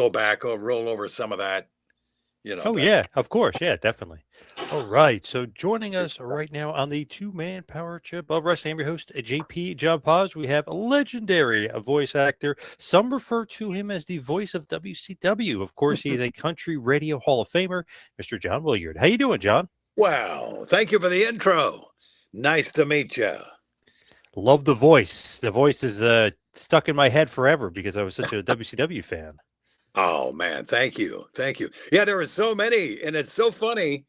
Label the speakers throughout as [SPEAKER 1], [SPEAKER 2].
[SPEAKER 1] go back, roll over some of that.
[SPEAKER 2] Oh, yeah, of course. Yeah, definitely. All right. So joining us right now on the two-man power trip of wrestling, I'm your host, JP John Paz. We have a legendary voice actor. Some refer to him as the voice of WCW. Of course, he is a country radio Hall of Famer, Mr. John Willyard. How you doing, John?
[SPEAKER 1] Wow. Thank you for the intro. Nice to meet you.
[SPEAKER 2] Love the voice. The voice is stuck in my head forever because I was such a WCW fan.
[SPEAKER 1] Oh, man. Thank you. Thank you. Yeah, there were so many. And it's so funny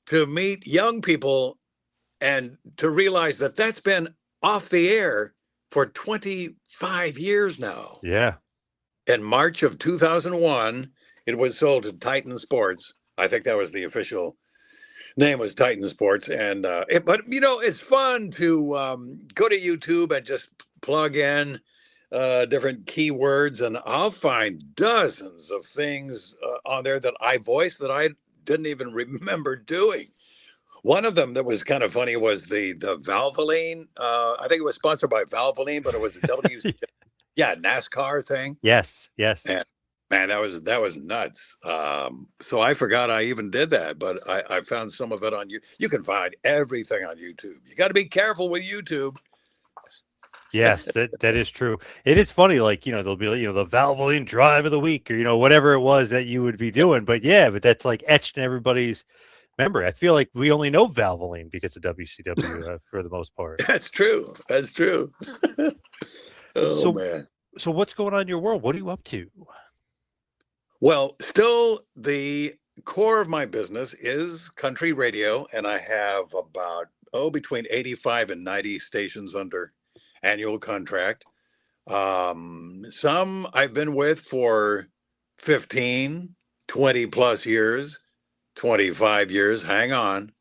[SPEAKER 1] to meet young people and to realize that that's been off the air for 25 years now.
[SPEAKER 2] Yeah.
[SPEAKER 1] In March of 2001, it was sold to Titan Sports. I think that was the official name, was Titan Sports. And but it's fun to go to YouTube and just plug in different keywords, and I'll find dozens of things on there that I voiced that I didn't even remember doing. One of them that was kind of funny was the Valvoline. I think it was sponsored by Valvoline, but it was a NASCAR thing.
[SPEAKER 2] Yes.
[SPEAKER 1] And, man, that was nuts. So I forgot I even did that, but I found some of it on you. You can find everything on YouTube. You got to be careful with YouTube.
[SPEAKER 2] Yes, that is true. It is funny, like, there'll be, the Valvoline drive of the week or, whatever it was that you would be doing. But yeah, but that's like etched in everybody's memory. I feel like we only know Valvoline because of WCW for the most part.
[SPEAKER 1] That's true. Oh, man.
[SPEAKER 2] So what's going on in your world? What are you up to?
[SPEAKER 1] Well, still the core of my business is country radio, and I have about, between 85 and 90 stations under annual contract. Some I've been with for 15, 20 plus years, 25 years, hang on,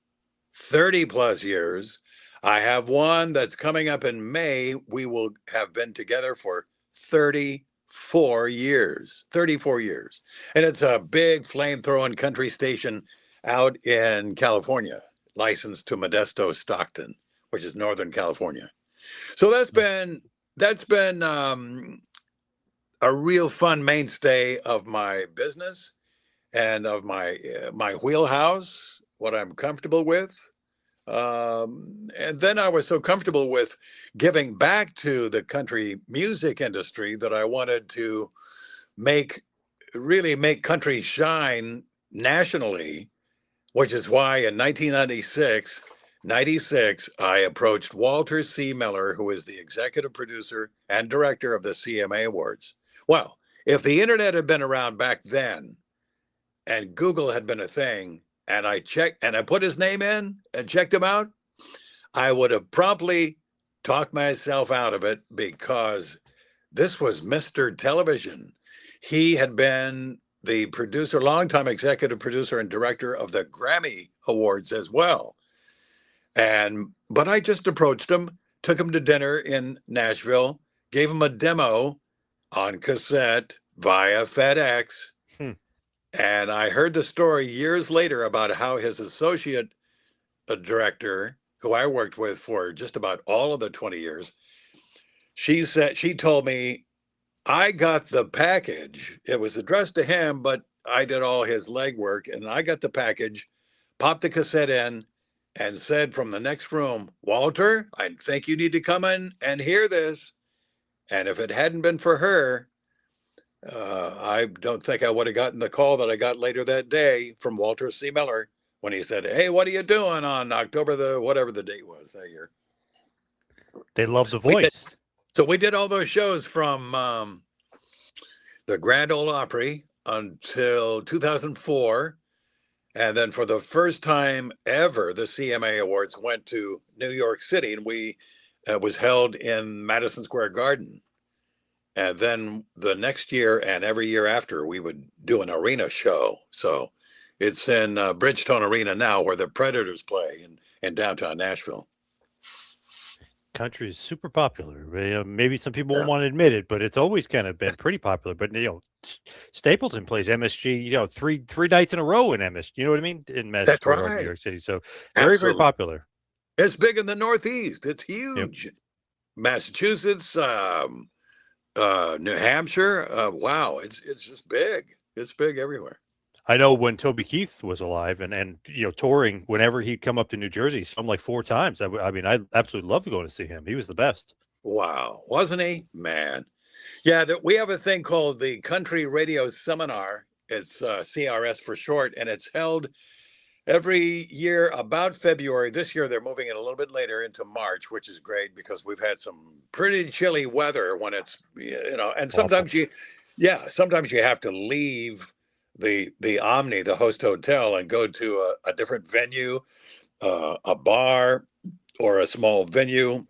[SPEAKER 1] 30 plus years. I have one that's coming up in May. We will have been together for 34 years. And it's a big flame-throwing country station out in California, licensed to Modesto, Stockton, which is Northern California. So that's been a real fun mainstay of my business and of my wheelhouse, what I'm comfortable with. And then I was so comfortable with giving back to the country music industry that I wanted to really make country shine nationally, which is why in 1996, I approached Walter C. Miller, who is the executive producer and director of the CMA Awards. Well, if the internet had been around back then and Google had been a thing, and I put his name in and checked him out, I would have promptly talked myself out of it, because this was Mr. Television. He had been the producer, longtime executive producer and director of the Grammy Awards as well. But I just approached him, took him to dinner in Nashville, gave him a demo on cassette via FedEx. And I heard the story years later about how his associate director, who I worked with for just about all of the 20 years, she told me, I got the package. It was addressed to him, but I did all his legwork, and I got the package, popped the cassette in, and said from the next room, Walter, I think you need to come in and hear this. And if it hadn't been for her, I don't think I would have gotten the call that I got later that day from Walter C. Miller when he said, hey, what are you doing on October whatever the date was that year?
[SPEAKER 2] They love the voice.
[SPEAKER 1] So we did all those shows from the Grand Ole Opry until 2004. And then for the first time ever, the CMA Awards went to New York City, and was held in Madison Square Garden. And then the next year and every year after, we would do an arena show. So it's in Bridgestone Arena now, where the Predators play in downtown Nashville.
[SPEAKER 2] Country is super popular. Maybe some people won't want to admit it, but it's always kind of been pretty popular. But Stapleton plays MSG, three nights in a row in MSG. You know what I mean? In Madison Square Garden, New York City. So very, very popular.
[SPEAKER 1] It's big in the Northeast. It's huge. Yep. Massachusetts, New Hampshire. Wow, it's just big. It's big everywhere.
[SPEAKER 2] I know when Toby Keith was alive and touring, whenever he'd come up to New Jersey, some like 4 times. I mean, I absolutely love to go to see him. He was the best.
[SPEAKER 1] Wow, wasn't he? Man. Yeah, we have a thing called the Country Radio Seminar. It's CRS for short, and it's held every year about February. This year they're moving it a little bit later into March, which is great because we've had some pretty chilly weather when it's and sometimes sometimes you have to leave the Omni, the host hotel, and go to a different venue, a bar or a small venue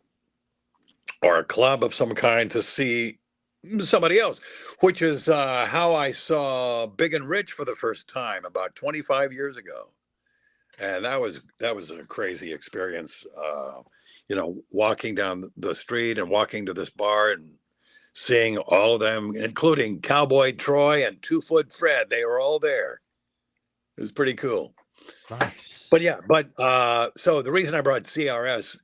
[SPEAKER 1] or a club of some kind to see somebody else, which is how I saw Big and Rich for the first time about 25 years ago. And that was a crazy experience, walking down the street and walking to this bar and seeing all of them, including Cowboy Troy and 2 Foot Fred. They were all there. It was pretty cool.
[SPEAKER 2] Nice.
[SPEAKER 1] But so the reason I brought CRS,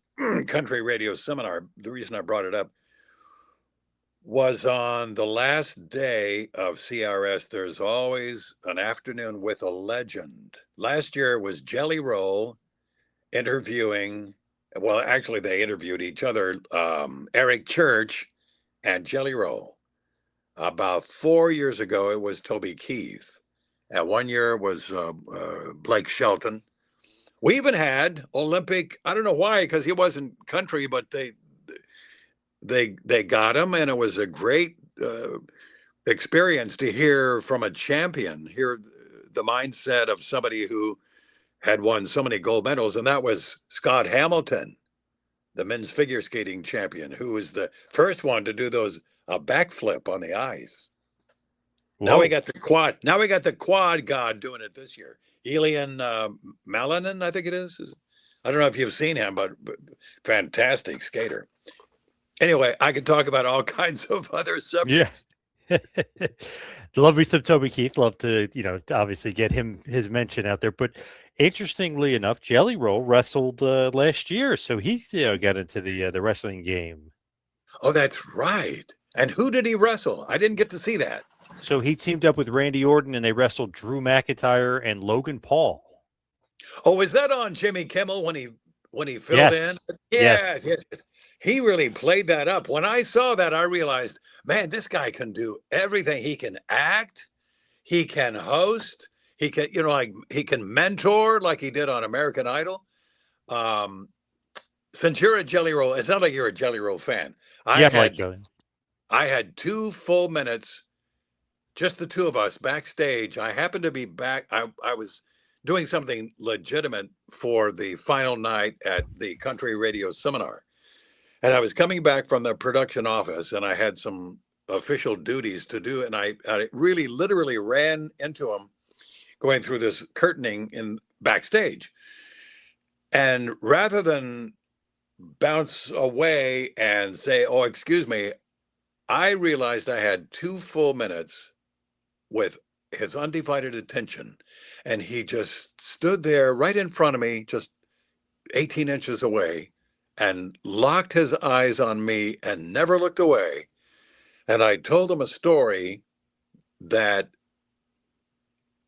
[SPEAKER 1] Country Radio Seminar, the reason I brought it up was on the last day of CRS, there's always an afternoon with a legend. Last year was Jelly Roll interviewing, well, actually they interviewed each other, Eric Church and Jelly Roll. About 4 years ago, it was Toby Keith. And 1 year was Blake Shelton. We even had Olympic, I don't know why, because he wasn't country, but they got him, and it was a great experience to hear from a champion, hear the mindset of somebody who had won so many gold medals, and that was Scott Hamilton, the men's figure skating champion, who was the first one to do those backflip on the ice. Whoa. Now we got the quad. Now we got the quad god doing it this year. Elian Malinen, I think it is. I don't know if you've seen him, but fantastic skater. Anyway, I could talk about all kinds of other subjects.
[SPEAKER 2] Yeah. Love me some Toby Keith. Love to, obviously get his mention out there. But interestingly enough, Jelly Roll wrestled last year, so he's got into the wrestling game.
[SPEAKER 1] Oh, that's right. And who did he wrestle? I didn't get to see that.
[SPEAKER 2] So he teamed up with Randy Orton, and they wrestled Drew McIntyre and Logan Paul.
[SPEAKER 1] Oh, is that on Jimmy Kimmel when he filled in? Yeah, yes. He really played that up. When I saw that, I realized, man, this guy can do everything. He can act, he can host, he can, he can mentor like he did on American Idol. Since you're a Jelly Roll, it sounds like you're a Jelly Roll fan. I had 2 full minutes, just the two of us backstage. I happened to be back. I was doing something legitimate for the final night at the Country Radio Seminar. And I was coming back from the production office, and I had some official duties to do. And I really literally ran into him going through this curtaining in backstage. And rather than bounce away and say, oh, excuse me, I realized I had 2 full minutes with his undivided attention. And he just stood there right in front of me, just 18 inches away, and locked his eyes on me and never looked away. And I told him a story that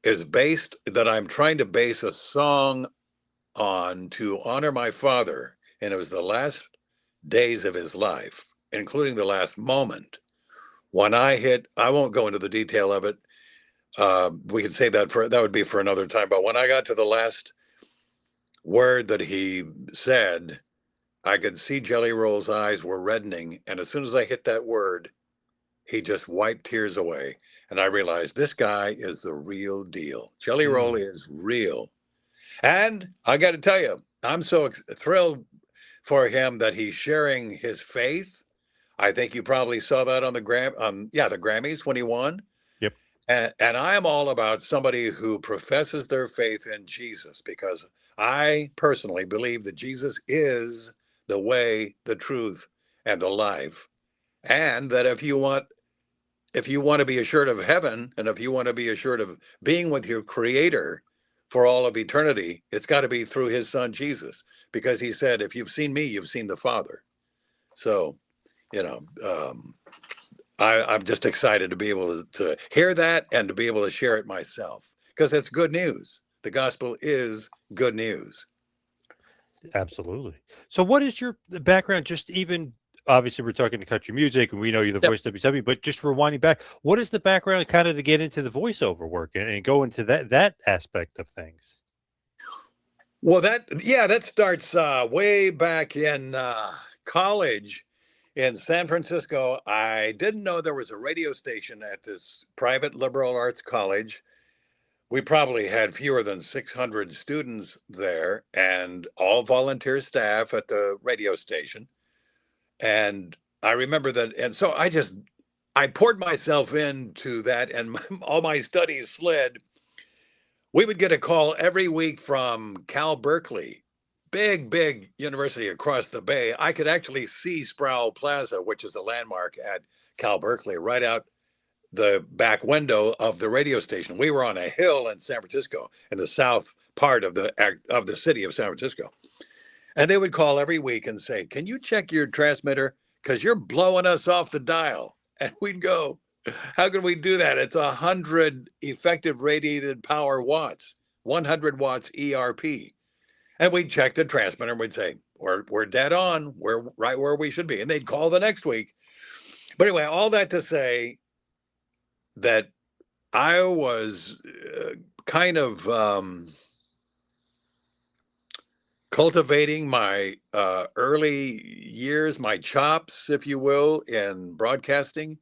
[SPEAKER 1] I'm trying to base a song on to honor my father. And it was the last days of his life, including the last moment. When I won't go into the detail of it. We could say that would be for another time. But when I got to the last word that he said, I could see Jelly Roll's eyes were reddening. And as soon as I hit that word, he just wiped tears away. And I realized this guy is the real deal. Jelly Roll is real. And I got to tell you, I'm so thrilled for him that he's sharing his faith. I think you probably saw that on the Grammys when he won.
[SPEAKER 2] Yep.
[SPEAKER 1] And I am all about somebody who professes their faith in Jesus, because I personally believe that Jesus is the way, the truth, and the life. And that if you want to be assured of heaven, and if you want to be assured of being with your Creator for all of eternity, it's got to be through his son, Jesus, because he said, if you've seen me, you've seen the Father. So, I'm just excited to be able to hear that and to be able to share it myself, because it's good news. The gospel is good news.
[SPEAKER 2] Absolutely. So what is your background? Just even obviously we're talking to country music and we know you're the
[SPEAKER 1] Yep.
[SPEAKER 2] voice of WCW, but just rewinding back, what is the background kind of to get into the voiceover work and go into that aspect of things?
[SPEAKER 1] Well, that starts way back in college in San Francisco. I didn't know there was a radio station at this private liberal arts college. We probably had fewer than 600 students there, and all volunteer staff at the radio station. And I remember that, and so I poured myself into that, and all my studies slid. We would get a call every week from Cal Berkeley, big university across the bay. I could actually see Sproul Plaza, which is a landmark at Cal Berkeley, right out the back window of the radio station. We were on a hill in San Francisco, in the south part of the city of San Francisco. And they would call every week and say, "Can you check your transmitter? Because you're blowing us off the dial." And we'd go, "How can we do that? It's 100 effective radiated power watts, 100 watts ERP." And we'd check the transmitter and we'd say, we're dead on. We're right where we should be. And they'd call the next week. But anyway, all that to say that I was kind of cultivating my early years, my chops, if you will, in broadcasting.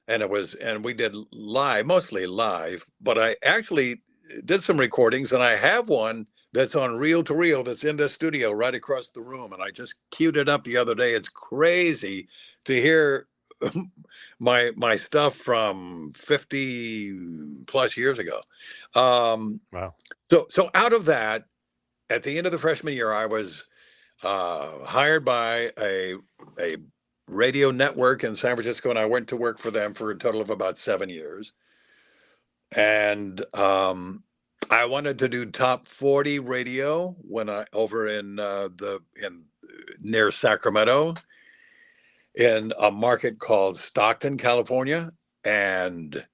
[SPEAKER 1] And we did live, mostly live, but I actually did some recordings, and I have one that's on reel to reel that's in this studio right across the room. And I just queued it up the other day. It's crazy to hear my stuff from 50 plus years ago.
[SPEAKER 2] Wow.
[SPEAKER 1] So out of that, at the end of the freshman year, I was hired by a radio network in San Francisco, and I went to work for them for a total of about 7 years. And I wanted to do top 40 radio when over in near Sacramento, in a market called Stockton, California. And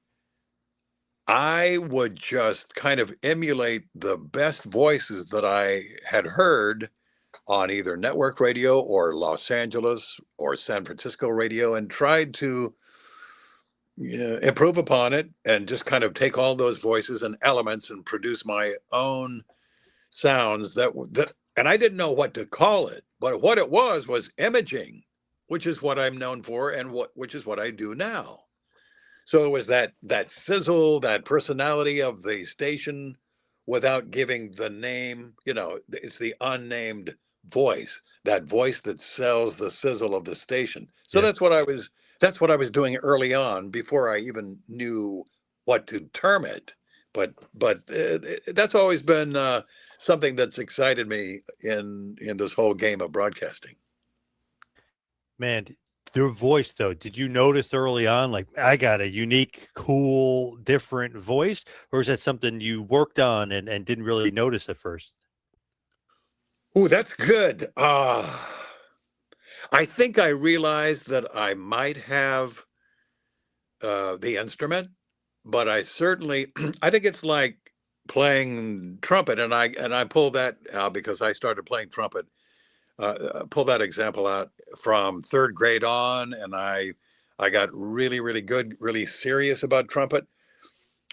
[SPEAKER 1] I would just kind of emulate the best voices that I had heard on either network radio or Los Angeles or San Francisco radio, and tried to improve upon it and just kind of take all those voices and elements and produce my own sounds that and I didn't know what to call it, but what it was imaging, which is what I'm known for, and which is what I do now. So it was that sizzle, that personality of the station, without giving the name. It's the unnamed voice, that voice that sells the sizzle of the station. So
[SPEAKER 2] Yeah.
[SPEAKER 1] that's what I was doing early on, before I even knew what to term it. But that's always been something that's excited me in this whole game of broadcasting.
[SPEAKER 2] Man, your voice though, did you notice early on, like, I got a unique, cool, different voice, or is that something you worked on and didn't really notice at first?
[SPEAKER 1] Oh, that's good. I think I realized that I might have the instrument, but I certainly, I think it's like playing trumpet, and I pull that out because I started playing trumpet. Pull that example out from third grade on, and I got really good, really serious about trumpet.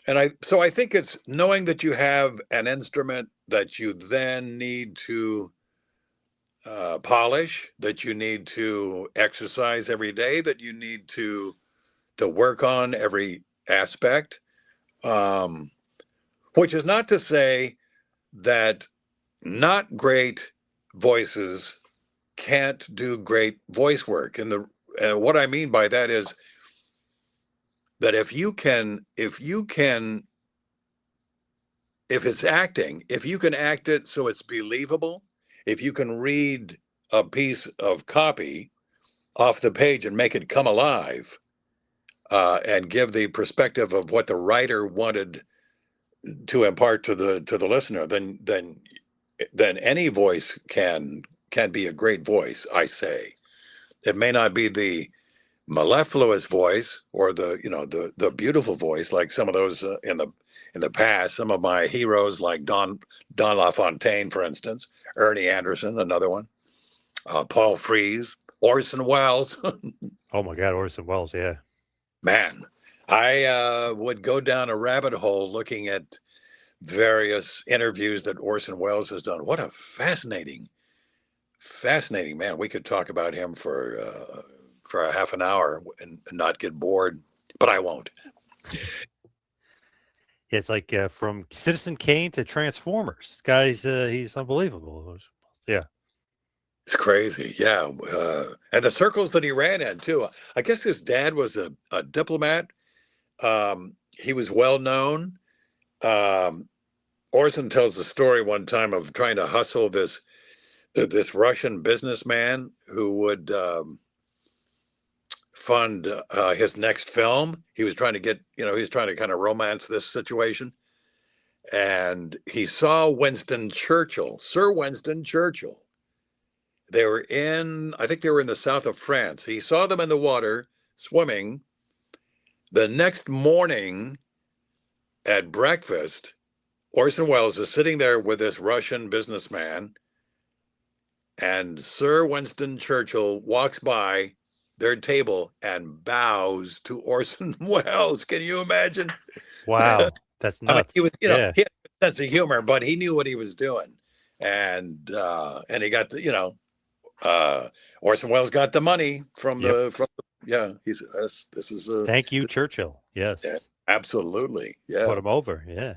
[SPEAKER 1] And so I think it's knowing that you have an instrument that you then need to polish, that you need to exercise every day, that you need to work on every aspect. Which is not to say that not great voices can't do great voice work. And what I mean by that is that if it's acting, if you can act it so it's believable, if you can read a piece of copy off the page and make it come alive, and give the perspective of what the writer wanted to impart to the listener, then any voice can be a great voice. I say it may not be the mellifluous voice, or the beautiful voice, like some of those in the past. Some of my heroes, like Don LaFontaine, for instance, Ernie Anderson, another one, Paul Frees, Orson Welles.
[SPEAKER 2] Oh my God, Orson Welles, yeah.
[SPEAKER 1] Man, I would go down a rabbit hole looking at various interviews that Orson Welles has done. What a fascinating man. We could talk about him for a half an hour and not get bored, but I won't.
[SPEAKER 2] It's like from Citizen Kane to Transformers. This guy's he's unbelievable. Yeah.
[SPEAKER 1] It's crazy. Yeah. And the circles that he ran in, too. I guess his dad was a diplomat. He was well known. Orson tells the story one time of trying to hustle this Russian businessman who would fund his next film. He was trying to get, he was trying to kind of romance this situation. And he saw Sir Winston Churchill. I think they were in the south of France. He saw them in the water swimming. The next morning at breakfast, Orson Welles is sitting there with this Russian businessman, and Sir Winston Churchill walks by their table and bows to Orson Welles. Can you imagine?
[SPEAKER 2] Wow, that's nuts.
[SPEAKER 1] I mean, he was, he had a sense of humor, but he knew what he was doing, and he got Orson Welles got the money from He said, "This is
[SPEAKER 2] thank you, Churchill." Yes,
[SPEAKER 1] yeah, absolutely. Yeah,
[SPEAKER 2] put him over. Yeah,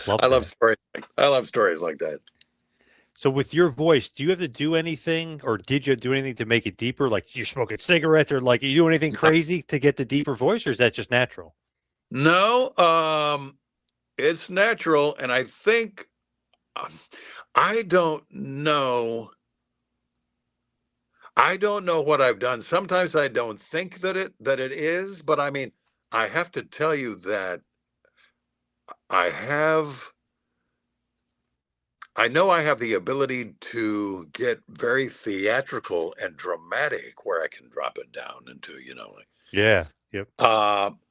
[SPEAKER 1] I love stories. I love stories like that.
[SPEAKER 2] So with your voice, do you have to do anything, or did you do anything to make it deeper? Like you're smoking cigarettes, or like you do anything crazy to get the deeper voice, or is that just natural?
[SPEAKER 1] No, it's natural, and I think I don't know. I don't know what I've done. Sometimes I don't think that it is, but I mean, I have to tell you that I know I have the ability to get very theatrical and dramatic, where I can drop it down into, like,
[SPEAKER 2] Yeah. Yep.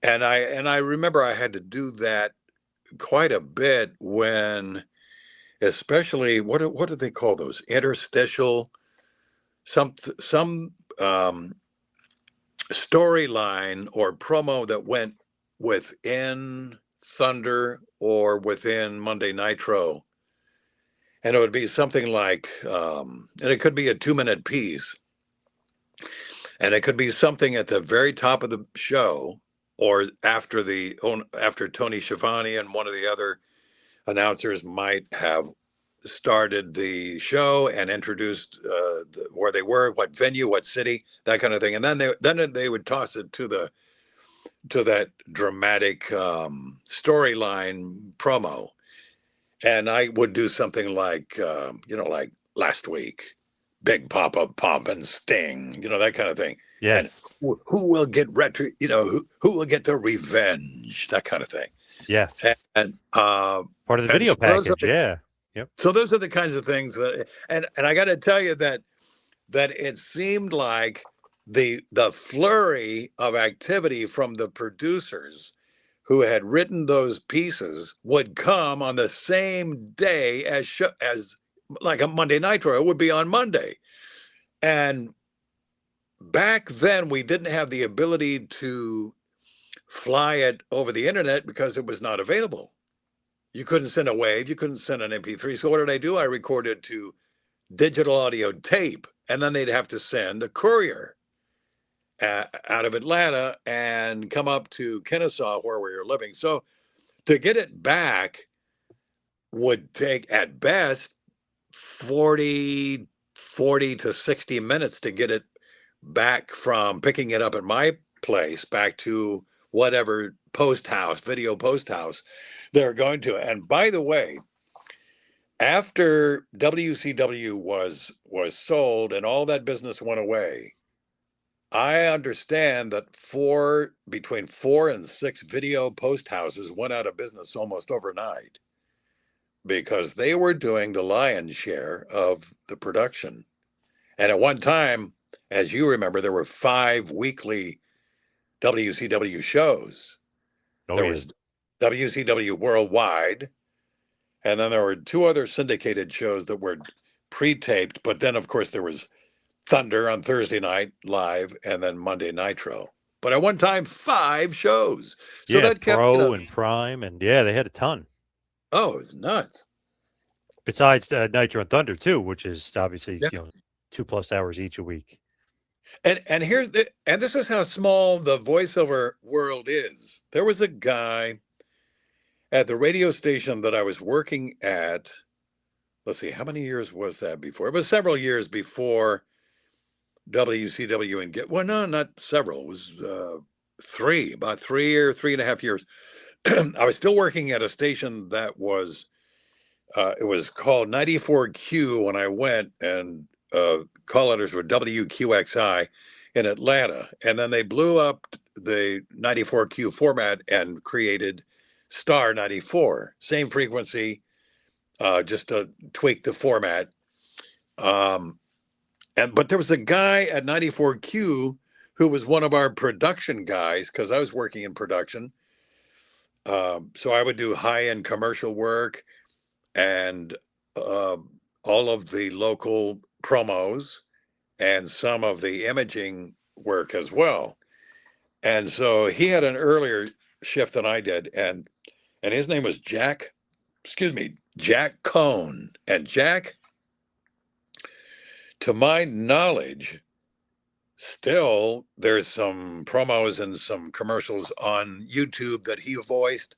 [SPEAKER 1] And I remember I had to do that quite a bit when, especially what do they call those, interstitial, some storyline or promo that went within Thunder or within Monday Nitro. And it would be something like, and it could be a 2-minute piece. And it could be something at the very top of the show, or after Tony Schiavone and one of the other announcers might have started the show and introduced where they were, what venue, what city, that kind of thing. And then they would toss it to that dramatic storyline promo. And I would do something like, like last week, Big Papa Pump and Sting, that kind of thing.
[SPEAKER 2] Yes.
[SPEAKER 1] And who will get who will get their revenge, that kind of thing.
[SPEAKER 2] Yes.
[SPEAKER 1] And
[SPEAKER 2] part of the video package. Yeah. Yep.
[SPEAKER 1] So those are the kinds of things that, and I got to tell you that it seemed like the flurry of activity from the producers who had written those pieces would come on the same day as like a Monday Nitro. It would be on Monday. And back then we didn't have the ability to fly it over the internet because it was not available. You couldn't send a wave, you couldn't send an MP3. So what did I do? I recorded to digital audio tape, and then they'd have to send a courier out of Atlanta and come up to Kennesaw, where we were living. So to get it back would take at best 40 to 60 minutes to get it back from picking it up at my place back to whatever video post house they're going to. And by the way, after WCW was sold and all that business went away, I understand that between 4 and 6 video post houses went out of business almost overnight because they were doing the lion's share of the production. And at one time, as you remember, there were 5 weekly WCW shows.
[SPEAKER 2] Oh,
[SPEAKER 1] There
[SPEAKER 2] yeah.
[SPEAKER 1] was WCW Worldwide, and then there were 2 other syndicated shows that were pre-taped. But then, of course, there was Thunder on Thursday night live, and then Monday Nitro. But at one time, 5 shows. So
[SPEAKER 2] Yeah,
[SPEAKER 1] that kept,
[SPEAKER 2] Pro and Prime, and yeah, they had a ton.
[SPEAKER 1] oh, it was nuts.
[SPEAKER 2] Besides Nitro and Thunder too, which is obviously
[SPEAKER 1] Yeah.
[SPEAKER 2] 2+ hours each a week.
[SPEAKER 1] And here's and this is how small the voiceover world is. There was a guy at the radio station that I was working at. Let's see, how many years was that before? It was several years before WCW and well, no, not several. It was about 3 or 3.5 years. I was still working at a station that was it was called 94Q when I went, and call letters were WQXI in Atlanta. And then they blew up the 94Q format and created Star 94, same frequency, just to tweak the format. But there was a guy at 94Q who was one of our production guys, because I was working in production. So I would do high-end commercial work and all of the local promos and some of the imaging work as well. And so he had an earlier shift than I did, and his name was Jacques Rougeau. And Jack, to my knowledge, still there's some promos and some commercials on YouTube that he voiced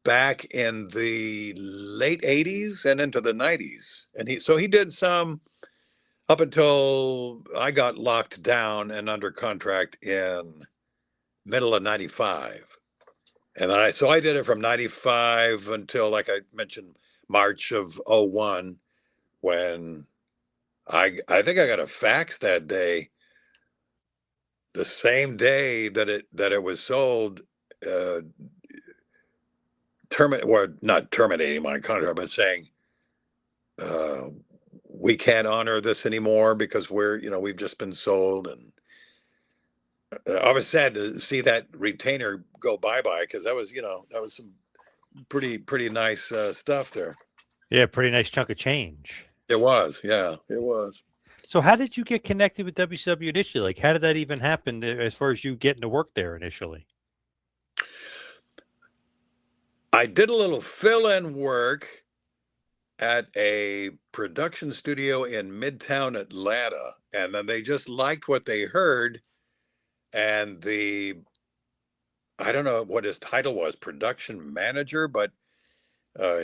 [SPEAKER 1] back in the late 80s and into the 90s. And he did some up until I got locked down and under contract in middle of 95. And then I did it from 95 until, like I mentioned, March of 01, when I think I got a fax that day, the same day that it was sold, not terminating my contract, but saying, we can't honor this anymore because we've just been sold. And I was sad to see that retainer go bye-bye, because that was some pretty nice stuff there.
[SPEAKER 2] Yeah, pretty nice chunk of change.
[SPEAKER 1] It was, yeah, it was.
[SPEAKER 2] So how did you get connected with WCW initially? Like, how did that even happen as far as you getting to work there initially?
[SPEAKER 1] I did a little fill-in work at a production studio in Midtown Atlanta, and then they just liked what they heard. And I don't know what his title was, production manager, but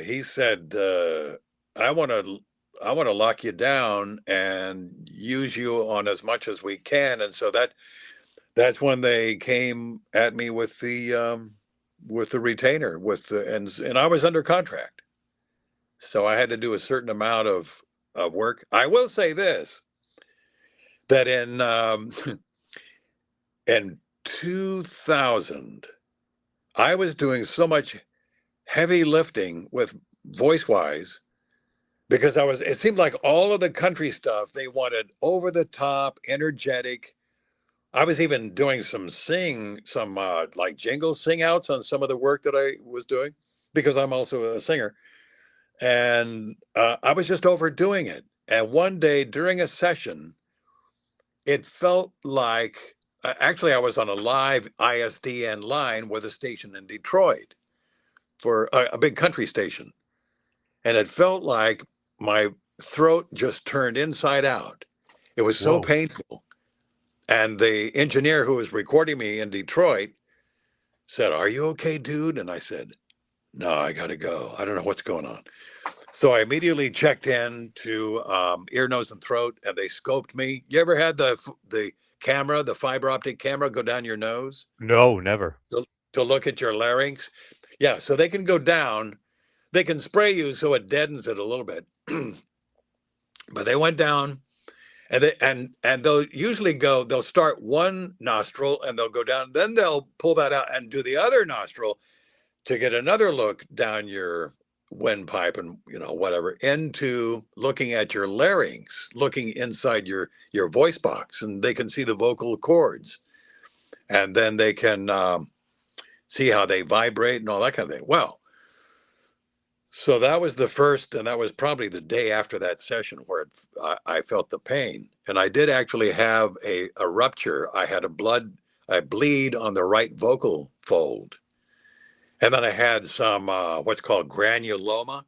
[SPEAKER 1] he said, I want to lock you down and use you on as much as we can. And so that's when they came at me with the retainer, and I was under contract, so I had to do a certain amount of work. I will say this, that in 2000, I was doing so much heavy lifting with VoiceWise, because it seemed like all of the country stuff, they wanted over the top, energetic. I was even doing some like jingle sing outs on some of the work that I was doing, because I'm also a singer. And I was just overdoing it. And one day during a session, it felt like, actually I was on a live ISDN line with a station in Detroit for a big country station. And it felt like my throat just turned inside out. It was so painful. And the engineer who was recording me in Detroit said, "Are you okay, dude?" And I said, "No, I got to go. I don't know what's going on." So I immediately checked in to ear, nose, and throat, and they scoped me. You ever had the camera, the fiber optic camera, go down your nose?
[SPEAKER 2] No, never.
[SPEAKER 1] To look at your larynx? Yeah, so they can go down. They can spray you so it deadens it a little bit. But they went down. And they'll usually they'll start one nostril and they'll go down, then they'll pull that out and do the other nostril to get another look down your windpipe and whatever into looking at your larynx, looking inside your voice box, and they can see the vocal cords, and then they can see how they vibrate and all that kind of thing. Well, so that was the first, and that was probably the day after that session where I felt the pain, and I did actually have a rupture. I had I bleed on the right vocal fold. And then I had some what's called granuloma,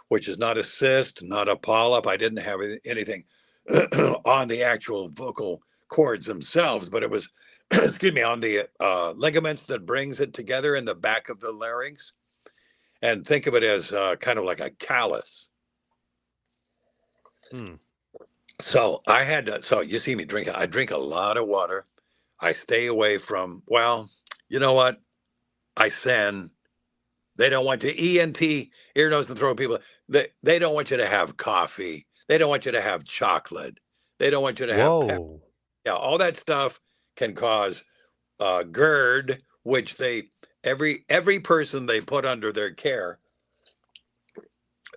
[SPEAKER 1] which is not a cyst, not a polyp. I didn't have anything on the actual vocal cords themselves, but it was, excuse me, on the ligaments that brings it together in the back of the larynx. And think of it as kind of like a callus. So I had to, so you see me drink, I drink a lot of water. I stay away from, well, you know what? I sin. They don't want to, ENT, ear, nose, and throat people, they don't want you to have coffee. They don't want you to have chocolate. They don't want you to have pepper. Yeah, all that stuff can cause GERD, which every person they put under their care,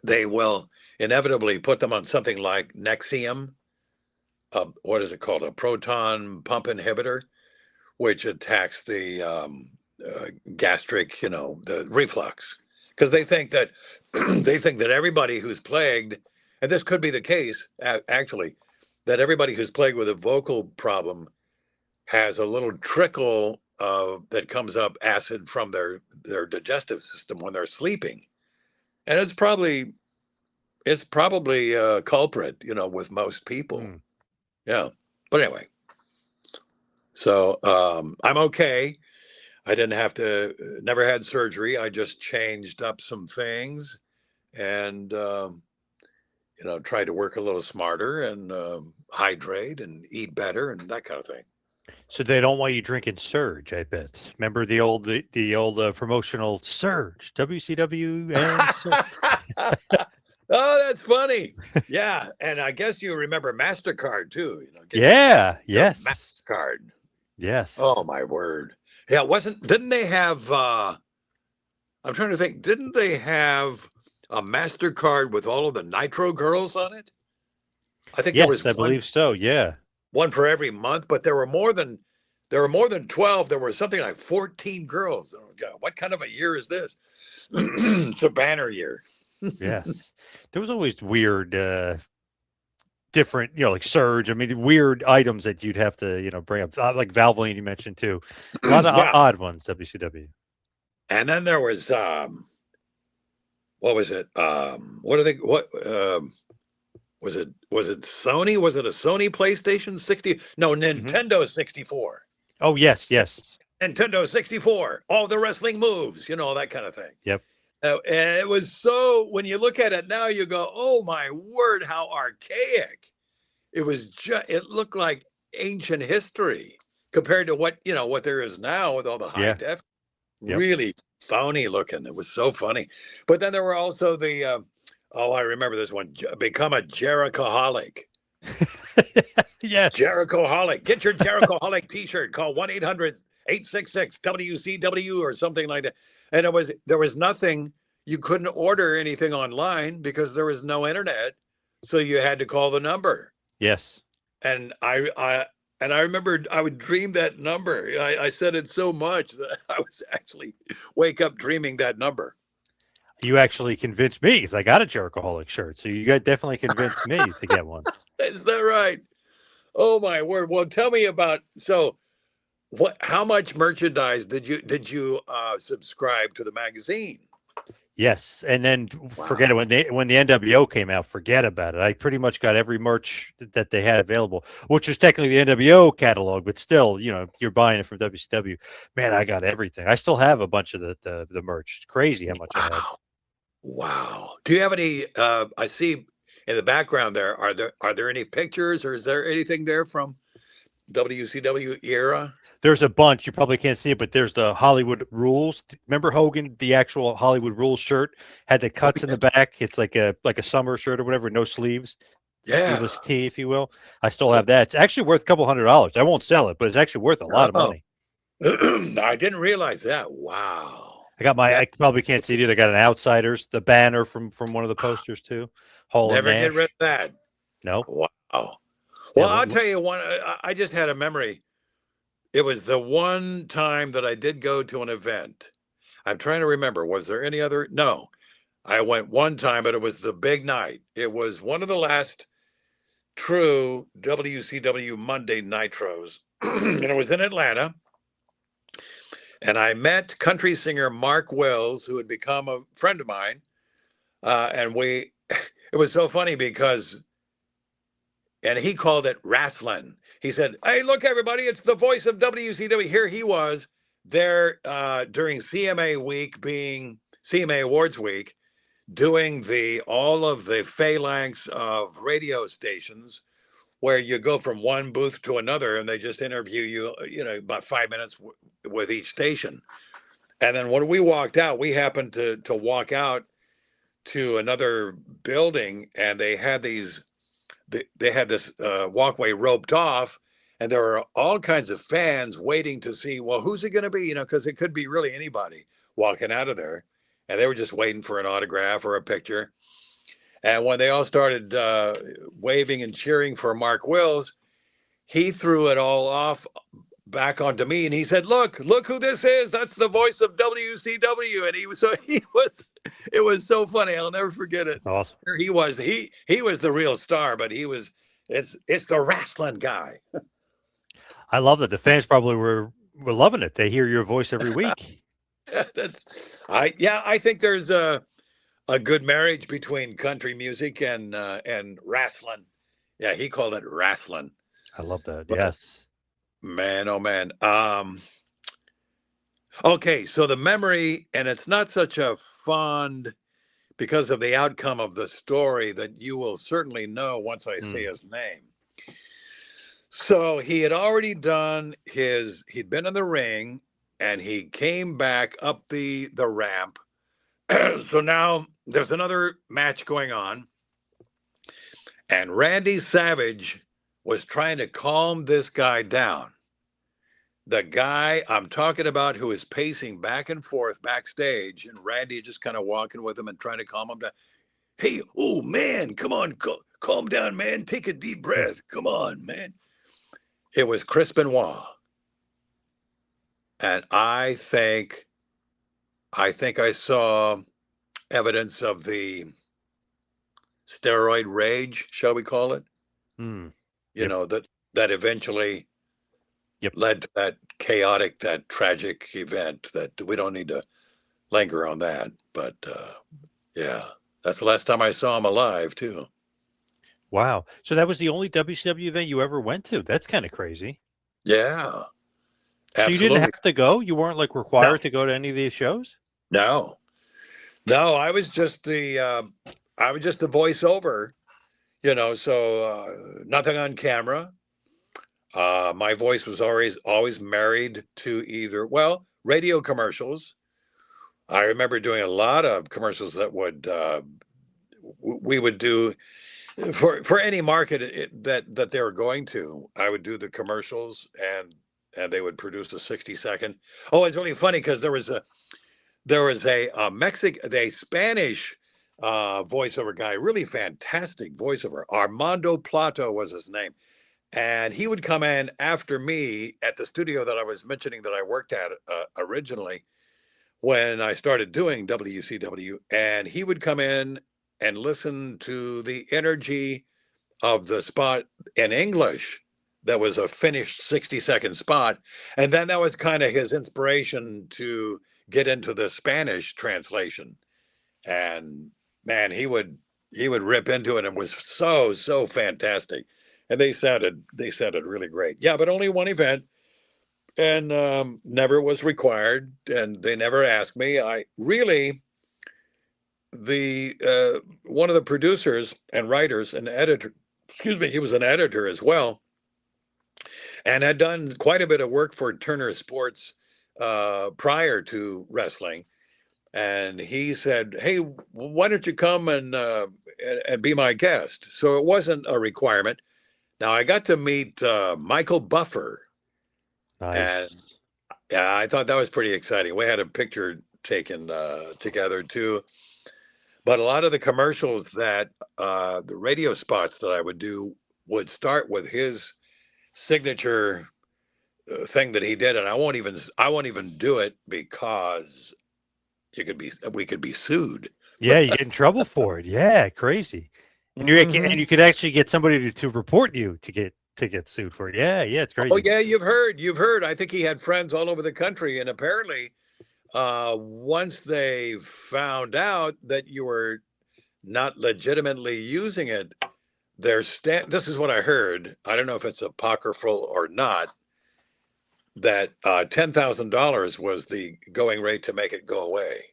[SPEAKER 1] they will inevitably put them on something like Nexium. What is it called? A proton pump inhibitor, which attacks the gastric, the reflux, because they think that everybody who's plagued, and this could be the case actually, that everybody who's plagued with a vocal problem has a little trickle that comes up acid from their digestive system when they're sleeping, and it's probably a culprit, with most people. Yeah, but anyway, so I'm okay. I didn't have to, never had surgery. I just changed up some things and, tried to work a little smarter and hydrate and eat better and that kind of thing.
[SPEAKER 2] So they don't want you drinking Surge, I bet. Remember the old promotional Surge, WCW and Surge.
[SPEAKER 1] Oh, that's funny. Yeah. And I guess you remember MasterCard too.
[SPEAKER 2] Yes.
[SPEAKER 1] MasterCard.
[SPEAKER 2] Yes.
[SPEAKER 1] Oh, my word. Yeah, didn't they have, I'm trying to think, didn't they have a MasterCard with all of the Nitro girls on it? I think
[SPEAKER 2] yes,
[SPEAKER 1] there was
[SPEAKER 2] I believe so, yeah. One
[SPEAKER 1] for every month, but there were more than 12. There were something like 14 girls. Oh, God, what kind of a year is this? It's a banner year.
[SPEAKER 2] Yes. There was always weird different, like Surge. I mean, weird items that you'd have to, bring up, like Valvoline you mentioned too. A lot of odd ones, WCW.
[SPEAKER 1] And then there was, what was it? Was it Sony? Was it a Sony PlayStation 60? No, Nintendo 64.
[SPEAKER 2] Oh, yes.
[SPEAKER 1] Nintendo 64. All the wrestling moves, that kind of thing.
[SPEAKER 2] Yep.
[SPEAKER 1] And it was so, when you look at it now, you go, oh my word, how archaic. It was it looked like ancient history compared to what there is now with all the high def. Yep. Really phony looking. It was so funny. But then there were also the, I remember this one, become a Jerichoholic.
[SPEAKER 2] Yes.
[SPEAKER 1] Jerichoholic. Get your Jerichoholic t-shirt. Call 1-800-866-WCW or something like that. And there was nothing, you couldn't order anything online because there was no internet. So you had to call the number.
[SPEAKER 2] Yes.
[SPEAKER 1] And I remember I would dream that number. I said it so much that I was actually wake up dreaming that number.
[SPEAKER 2] You actually convinced me because I got a Jerichoholic shirt. So you got definitely convinced me to get one.
[SPEAKER 1] Is that right? Oh my word. Well, tell me about, how much merchandise did you subscribe to the magazine?
[SPEAKER 2] Yes, and then forget it when the NWO came out. Forget about it. I pretty much got every merch that they had available, which was technically the NWO catalog, but still, you're buying it from WCW. Man, I got everything. I still have a bunch of the merch. It's crazy how much I have.
[SPEAKER 1] Wow. Do you have any? I see in the background there. Are there any pictures, or is there anything there from WCW era?
[SPEAKER 2] There's a bunch. You probably can't see it, but there's the Hollywood Rules. Remember Hogan, the actual Hollywood Rules shirt had the cuts in the back. It's like a summer shirt or whatever, no sleeves.
[SPEAKER 1] Yeah.
[SPEAKER 2] Sleeveless tee, if you will. I still have that. It's actually worth a couple $100. I won't sell it, but it's actually worth a lot of money.
[SPEAKER 1] I didn't realize that. Wow.
[SPEAKER 2] I got my.
[SPEAKER 1] Yeah,
[SPEAKER 2] I probably can't see it either. I got an Outsiders, the banner from one of the posters too. Hall and
[SPEAKER 1] never get rid of
[SPEAKER 2] Nash.
[SPEAKER 1] that.
[SPEAKER 2] No.
[SPEAKER 1] Wow.
[SPEAKER 2] Yeah.
[SPEAKER 1] Well, I'll tell you one. I just had a memory. It was the one time that I did go to an event. I'm trying to remember. Was there any other? No. I went one time, but it was the big night. It was one of the last true WCW Monday Nitros, and it was in Atlanta. And I met country singer Mark Wells, who had become a friend of mine. And it was so funny because, and he called it wrestling. He said, "Hey, look, everybody, it's the voice of WCW." Here he was there during CMA week, being CMA Awards week, doing all of the phalanx of radio stations where you go from one booth to another and they just interview you, about 5 minutes with each station. And then when we walked out, we happened to walk out to another building, and they had this walkway roped off, and there were all kinds of fans waiting to see, well, who's it going to be? Because it could be really anybody walking out of there. And they were just waiting for an autograph or a picture. And when they all started waving and cheering for Mark Wills, he threw it all off back onto me, and he said, look who this is. That's the voice of WCW. And it was so funny. I'll never forget it.
[SPEAKER 2] Awesome.
[SPEAKER 1] He was the real star, but it's the wrestling guy.
[SPEAKER 2] I love that. The fans probably were loving it. They hear your voice every week.
[SPEAKER 1] I think there's a good marriage between country music and wrestling. Yeah, he called it wrestling.
[SPEAKER 2] I love that.
[SPEAKER 1] But,
[SPEAKER 2] yes.
[SPEAKER 1] Man, oh man. Okay, so the memory, and it's not such a fond, because of the outcome of the story that you will certainly know once I say his name. So he had already done he'd been in the ring, and he came back up the ramp. So now there's another match going on, and Randy Savage was trying to calm this guy down. The guy I'm talking about, who is pacing back and forth backstage, and Randy just kind of walking with him and trying to calm him down. Hey, oh man, come on, calm down, man. Take a deep breath. Come on, man. It was Chris Benoit. And I think I saw evidence of the steroid rage, shall we call it? That eventually led to that chaotic, that tragic event that we don't need to linger on that. But yeah, that's the last time I saw him alive too.
[SPEAKER 2] Wow. So that was the only WCW event you ever went to? That's kind of crazy.
[SPEAKER 1] Yeah.
[SPEAKER 2] So
[SPEAKER 1] absolutely.
[SPEAKER 2] You didn't have to go? You weren't required to go to any of these shows?
[SPEAKER 1] No, I was just the voiceover, so nothing on camera. My voice was always married to either, radio commercials. I remember doing a lot of commercials that we would do for any market that they were going to. I would do the commercials, and they would produce a 60-second. Oh, it's really funny because there was a Spanish voiceover guy, really fantastic voiceover. Armando Plato was his name. And he would come in after me at the studio that I was mentioning that I worked at originally when I started doing WCW. And he would come in and listen to the energy of the spot in English. That was a finished 60-second spot. And then that was kind of his inspiration to get into the Spanish translation. And man, he would rip into it, and was so fantastic. And they sounded really great. Yeah, but only one event, and never was required, and they never asked me. One of the producers and writers and editor, he was an editor as well, and had done quite a bit of work for Turner Sports prior to wrestling. And he said, hey, why don't you come and be my guest? So it wasn't a requirement. Now I got to meet Michael Buffer.
[SPEAKER 2] Nice.
[SPEAKER 1] And yeah, I thought that was pretty exciting. We had a picture taken together too. But a lot of the commercials that the radio spots that I would do would start with his signature thing that he did, and I won't even do it because we could be sued.
[SPEAKER 2] Yeah, you get in trouble for it. Yeah, crazy. And you could actually get somebody to report you to get sued for it. Yeah, yeah, it's crazy.
[SPEAKER 1] Oh yeah, you've heard. I think he had friends all over the country, and apparently, once they found out that you were not legitimately using it, this is what I heard. I don't know if it's apocryphal or not. That $10,000 was the going rate to make it go away.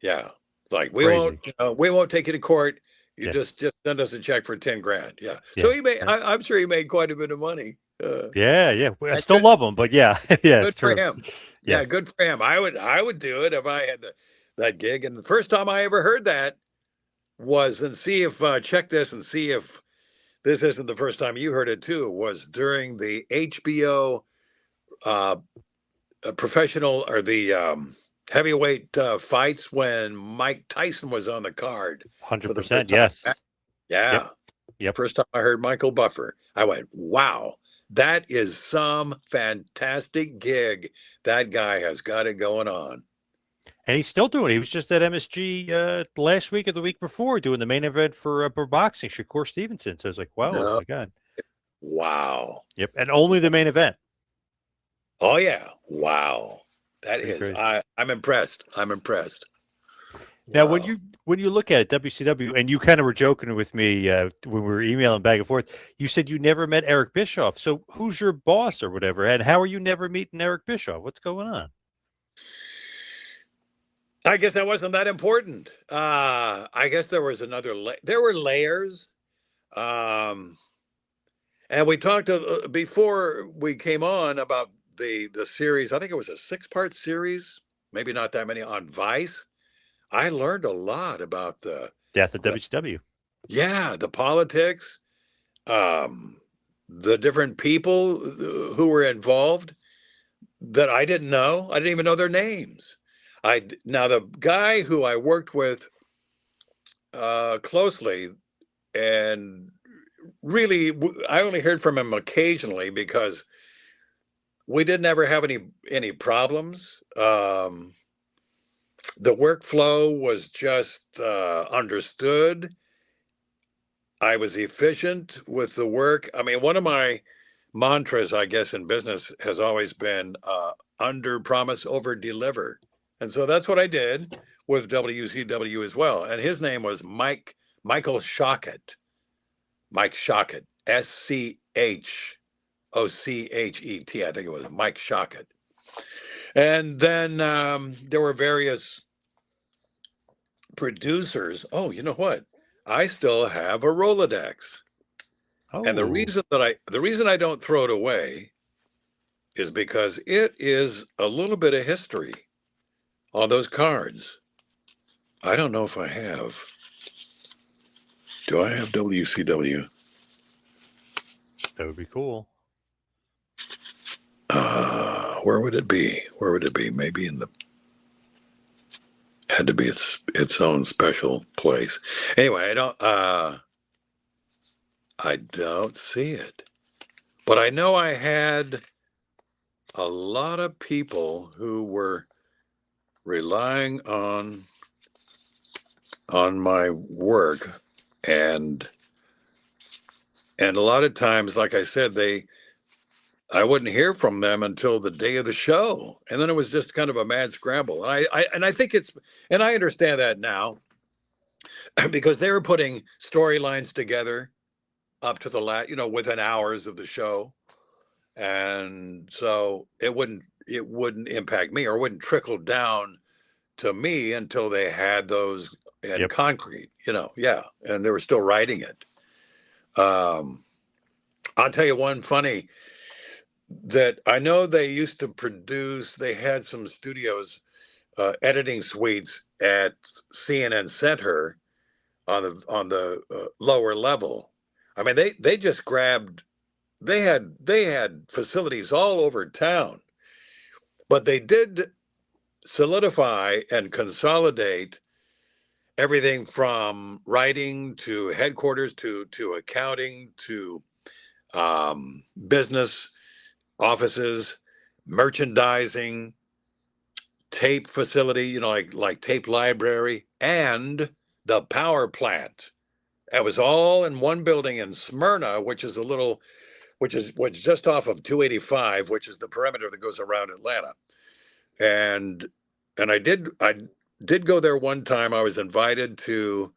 [SPEAKER 1] Yeah, like we won't take you to court. You just send us a check for 10 grand. Yeah. So he made. I'm sure he made quite a bit of money.
[SPEAKER 2] Yeah. I still love him, but yeah, yeah,
[SPEAKER 1] good for him. Yeah, good for him. I would do it if I had that gig. And the first time I ever heard that was, and see if check this and see if this isn't the first time you heard it too, was during the HBO professional or the heavyweight fights when Mike Tyson was on the card.
[SPEAKER 2] 100%. Yes.
[SPEAKER 1] Yeah. Yep. First time I heard Michael Buffer, I went, wow, that is some fantastic gig. That guy has got it going on.
[SPEAKER 2] And he's still doing it. He was just at MSG last week or the week before doing the main event for boxing, Shakur Stevenson. So I was like, wow, oh my God.
[SPEAKER 1] Wow.
[SPEAKER 2] Yep. And only the main event.
[SPEAKER 1] Oh, yeah. Wow. That is, I'm impressed. I'm impressed.
[SPEAKER 2] Now, when you look at it, WCW, and you kind of were joking with me when we were emailing back and forth, you said you never met Eric Bischoff. So who's your boss or whatever? And how are you never meeting Eric Bischoff? What's going on?
[SPEAKER 1] I guess that wasn't that important. I guess there was there were layers. And we talked before we came on about the series. I think it was a 6-part series, maybe not that many, on Vice. I learned a lot about the
[SPEAKER 2] death of WCW.
[SPEAKER 1] Yeah, the politics, the different people who were involved that I didn't know. I didn't even know their names. Now the guy who I worked with closely, and really I only heard from him occasionally because we didn't ever have any problems. The workflow was just understood. I was efficient with the work. I mean, one of my mantras, I guess, in business has always been under promise, over deliver. And so that's what I did with WCW as well. And his name was Michael Shockett. Mike Shockett, SCHOCHET. I think it was Mike Shockett. And then there were various producers. Oh, you know what? I still have a Rolodex. Oh. And the reason I don't throw it away is because it is a little bit of history on those cards. I don't know if I have. Do I have WCW?
[SPEAKER 2] That would be cool.
[SPEAKER 1] Where would it be? Maybe had to be its own special place. Anyway, I don't see it. But I know I had a lot of people who were relying on my work, and a lot of times, like I said, I wouldn't hear from them until the day of the show, and then it was just kind of a mad scramble. And I think and I understand that now because they were putting storylines together up to the within hours of the show, and so it wouldn't impact me or wouldn't trickle down to me until they had those in concrete. And they were still writing it. I'll tell you one funny that I know they used to produce. They had some studios, editing suites at CNN Center on the lower level. I mean, they just grabbed. They had facilities all over town, but they did solidify and consolidate everything from writing to headquarters to accounting to business offices, merchandising, tape facility, like tape library, and the power plant. It was all in one building in Smyrna, which is just off of 285, which is the perimeter that goes around Atlanta. And I did go there one time. I was invited to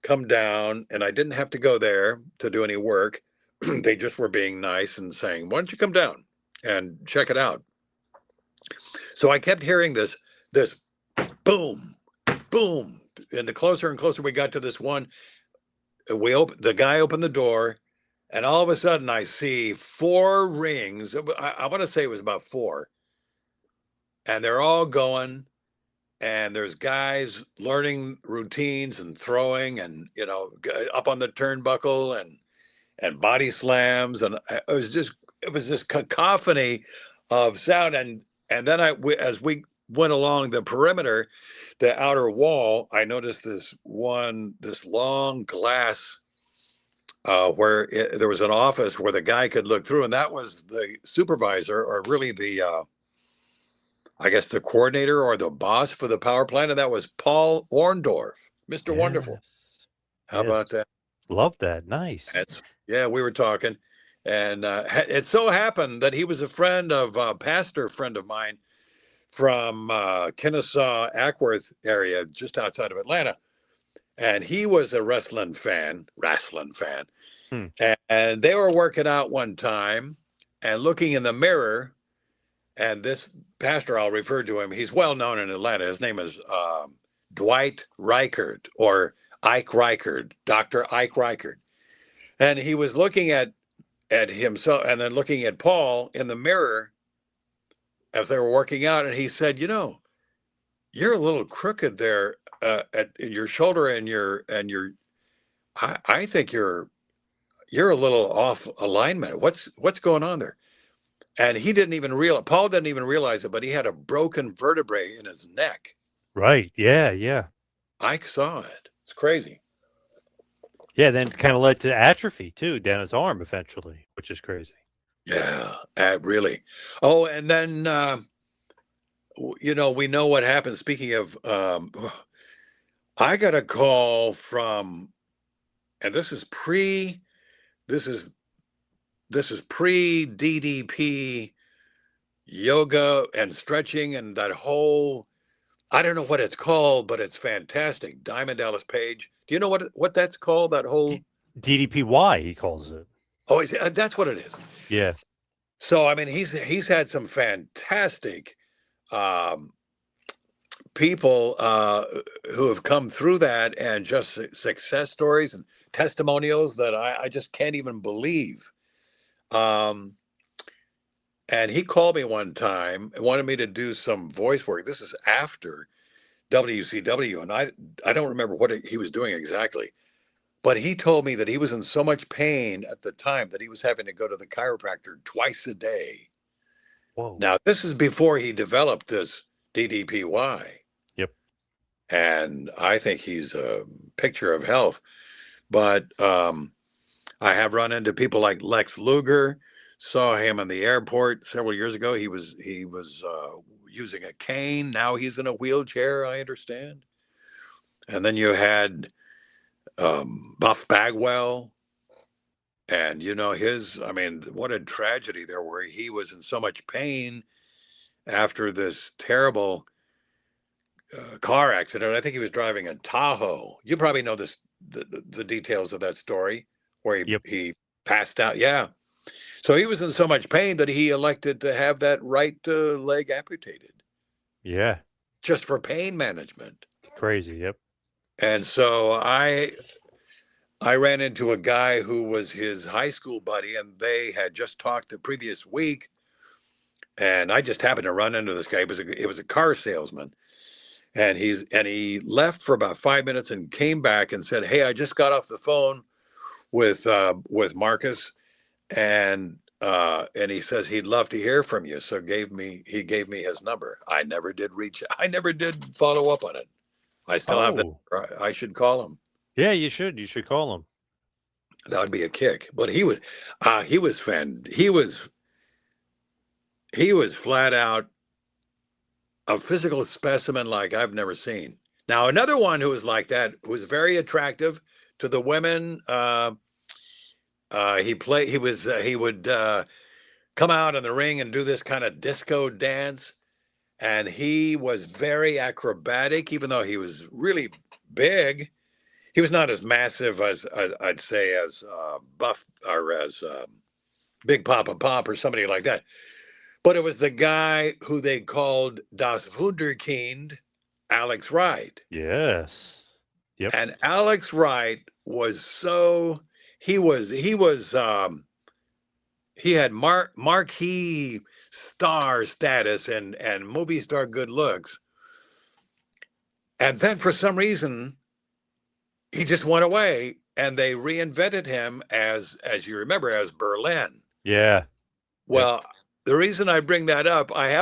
[SPEAKER 1] come down, and I didn't have to go there to do any work. They just were being nice and saying, "Why don't you come down and check it out?" So I kept hearing this boom, boom, and the closer and closer we got to this one, the guy opened the door, and all of a sudden I see 4 rings. I want to say it was about 4, and they're all going. And there's guys learning routines and throwing, and up on the turnbuckle and body slams, and it was this cacophony of sound. And then as we went along the perimeter, the outer wall, I noticed this long glass where there was an office where the guy could look through, and that was the supervisor, or really the I guess the coordinator or the boss for the power plant, and that was Paul Orndorff, Mr. Wonderful. How about that?
[SPEAKER 2] Love that. Nice.
[SPEAKER 1] Yeah, we were talking, and it so happened that he was a friend of pastor friend of mine from Kennesaw, Ackworth area, just outside of Atlanta, and he was a wrestling fan, and they were working out one time and looking in the mirror. And this pastor, I'll refer to him, he's well known in Atlanta. His name is Dwight Reichard, or Ike Reichard, Dr. Ike Reichard. And he was looking at himself and then looking at Paul in the mirror as they were working out. And he said, "You're a little crooked there in your shoulder and I think you're a little off alignment. What's going on there?" And Paul didn't even realize it, but he had a broken vertebrae in his neck.
[SPEAKER 2] Right. Yeah.
[SPEAKER 1] Ike saw it. It's crazy.
[SPEAKER 2] Yeah, then kind of led to atrophy too, down his arm eventually, which is crazy.
[SPEAKER 1] Yeah, really. Oh, and then, we know what happened. Speaking of, I got a call from, and this is pre DDP yoga and stretching and that whole, I don't know what it's called, but it's fantastic. Diamond Dallas Page. Do you know what that's called? That whole
[SPEAKER 2] DDPY, he calls it.
[SPEAKER 1] Oh, that's what it is.
[SPEAKER 2] Yeah.
[SPEAKER 1] So I mean, he's had some fantastic people who have come through that, and just success stories and testimonials that I just can't even believe. And he called me one time and wanted me to do some voice work. This is after WCW, and I don't remember what he was doing exactly, but he told me that he was in so much pain at the time that he was having to go to the chiropractor twice a day.
[SPEAKER 2] Whoa.
[SPEAKER 1] Now, this is before he developed this DDPY.
[SPEAKER 2] Yep.
[SPEAKER 1] And I think he's a picture of health. But I have run into people like Lex Luger. Saw him in the airport several years ago. He was using a cane. Now he's in a wheelchair, I understand. And then you had Buff Bagwell. And what a tragedy there, where he was in so much pain after this terrible car accident. I think he was driving a Tahoe. You probably know the details of that story, where he passed out. Yeah. So he was in so much pain that he elected to have that right leg amputated.
[SPEAKER 2] Yeah.
[SPEAKER 1] Just for pain management.
[SPEAKER 2] Crazy. Yep.
[SPEAKER 1] And so I ran into a guy who was his high school buddy, and they had just talked the previous week. And I just happened to run into this guy. It was a car salesman. And he left for about 5 minutes and came back and said, "Hey, I just got off the phone with Marcus, and and he says he'd love to hear from you. So he gave me his number. I never did follow up on it. I still have that.
[SPEAKER 2] Oh,
[SPEAKER 1] I should call him.
[SPEAKER 2] yeah, you should. You should call him.
[SPEAKER 1] That would be a kick. But he was flat out a physical specimen like I've never seen. Now, another one who was like that, who was very attractive to the women. He would come out in the ring and do this kind of disco dance, and he was very acrobatic, even though he was really big. He was not as massive as I'd say as Buff or as Big Papa Pump or somebody like that. But it was the guy who they called Das Wunderkind, Alex Wright.
[SPEAKER 2] Yes. Yep.
[SPEAKER 1] And Alex Wright was so he had marquee star status and movie star good looks. And then for some reason, he just went away, and they reinvented him as you remember, as Berlin.
[SPEAKER 2] Yeah.
[SPEAKER 1] Well, the reason I have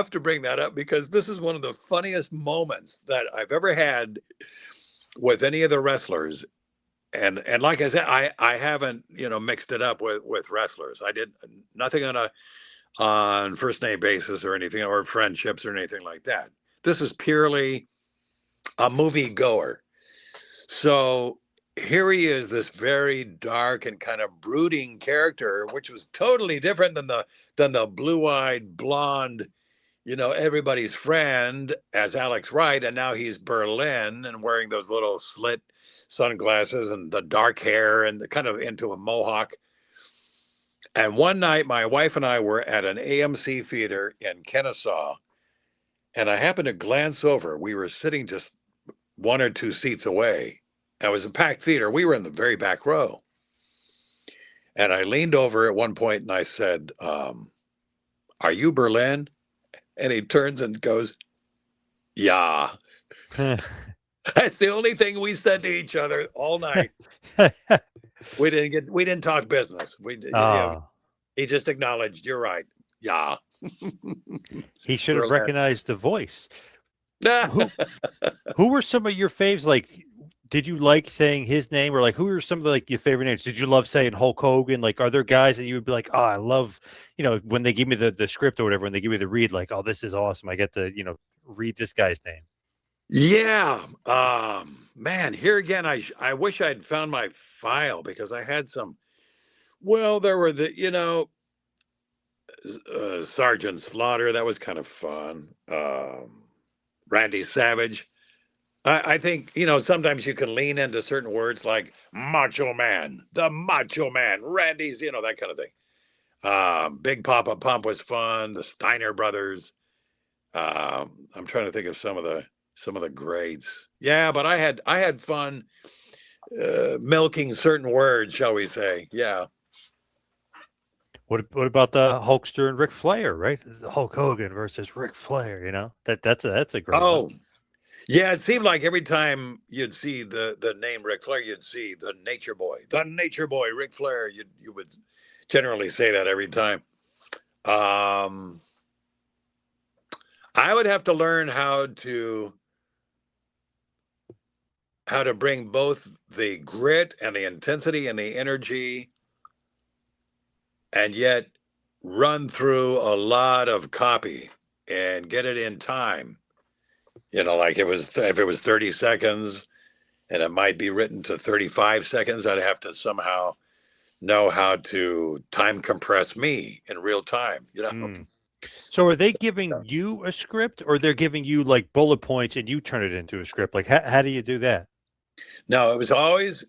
[SPEAKER 1] to bring that up because this is one of the funniest moments that I've ever had with any of the wrestlers. And like I said, I haven't, mixed it up with wrestlers. I did nothing on first name basis or anything, or friendships or anything like that. This is purely a movie goer. So here he is, this very dark and kind of brooding character, which was totally different than the blue-eyed blonde, everybody's friend as Alex Wright. And now he's Berlin and wearing those little slit sunglasses and the dark hair and the kind of into a mohawk. And one night, my wife and I were at an AMC theater in Kennesaw, and I happened to glance over. We were sitting just one or two seats away. It was a packed theater. We were in the very back row. And I leaned over at one point and I said, are you Berlin? And he turns and goes, yeah. That's the only thing we said to each other all night. We didn't talk business. He just acknowledged, you're right. Yeah.
[SPEAKER 2] He should have recognized the voice. Who were some of your faves? Like, did you like saying his name, or like who are some of your favorite names? Did you love saying Hulk Hogan? Like, are there guys that you would be like, oh, I love, when they give me the script or whatever, and they give me the read, like, oh, this is awesome. I get to, read this guy's name.
[SPEAKER 1] Yeah. Man, here again, I wish I'd found my file because I had some. Well, there were Sergeant Slaughter. That was kind of fun. Randy Savage. I think, sometimes you can lean into certain words like Macho Man, the Macho Man, Randy's, that kind of thing. Big Papa Pump was fun. The Steiner brothers. I'm trying to think of some of the greats. Yeah, but I had fun milking certain words, shall we say? Yeah.
[SPEAKER 2] What about the Hulkster and Ric Flair, right? Hulk Hogan versus Ric Flair, that's a great one.
[SPEAKER 1] Yeah, it seemed like every time you'd see the name Ric Flair, you'd see the Nature Boy, Ric Flair. You would generally say that every time. I would have to learn how to bring both the grit and the intensity and the energy, and yet run through a lot of copy and get it in time. Like if it was 30 seconds and it might be written to 35 seconds, I'd have to somehow know how to time compress me in real time,
[SPEAKER 2] So are they giving you a script, or they're giving you like bullet points and you turn it into a script? Like how do you do that?
[SPEAKER 1] No, it was always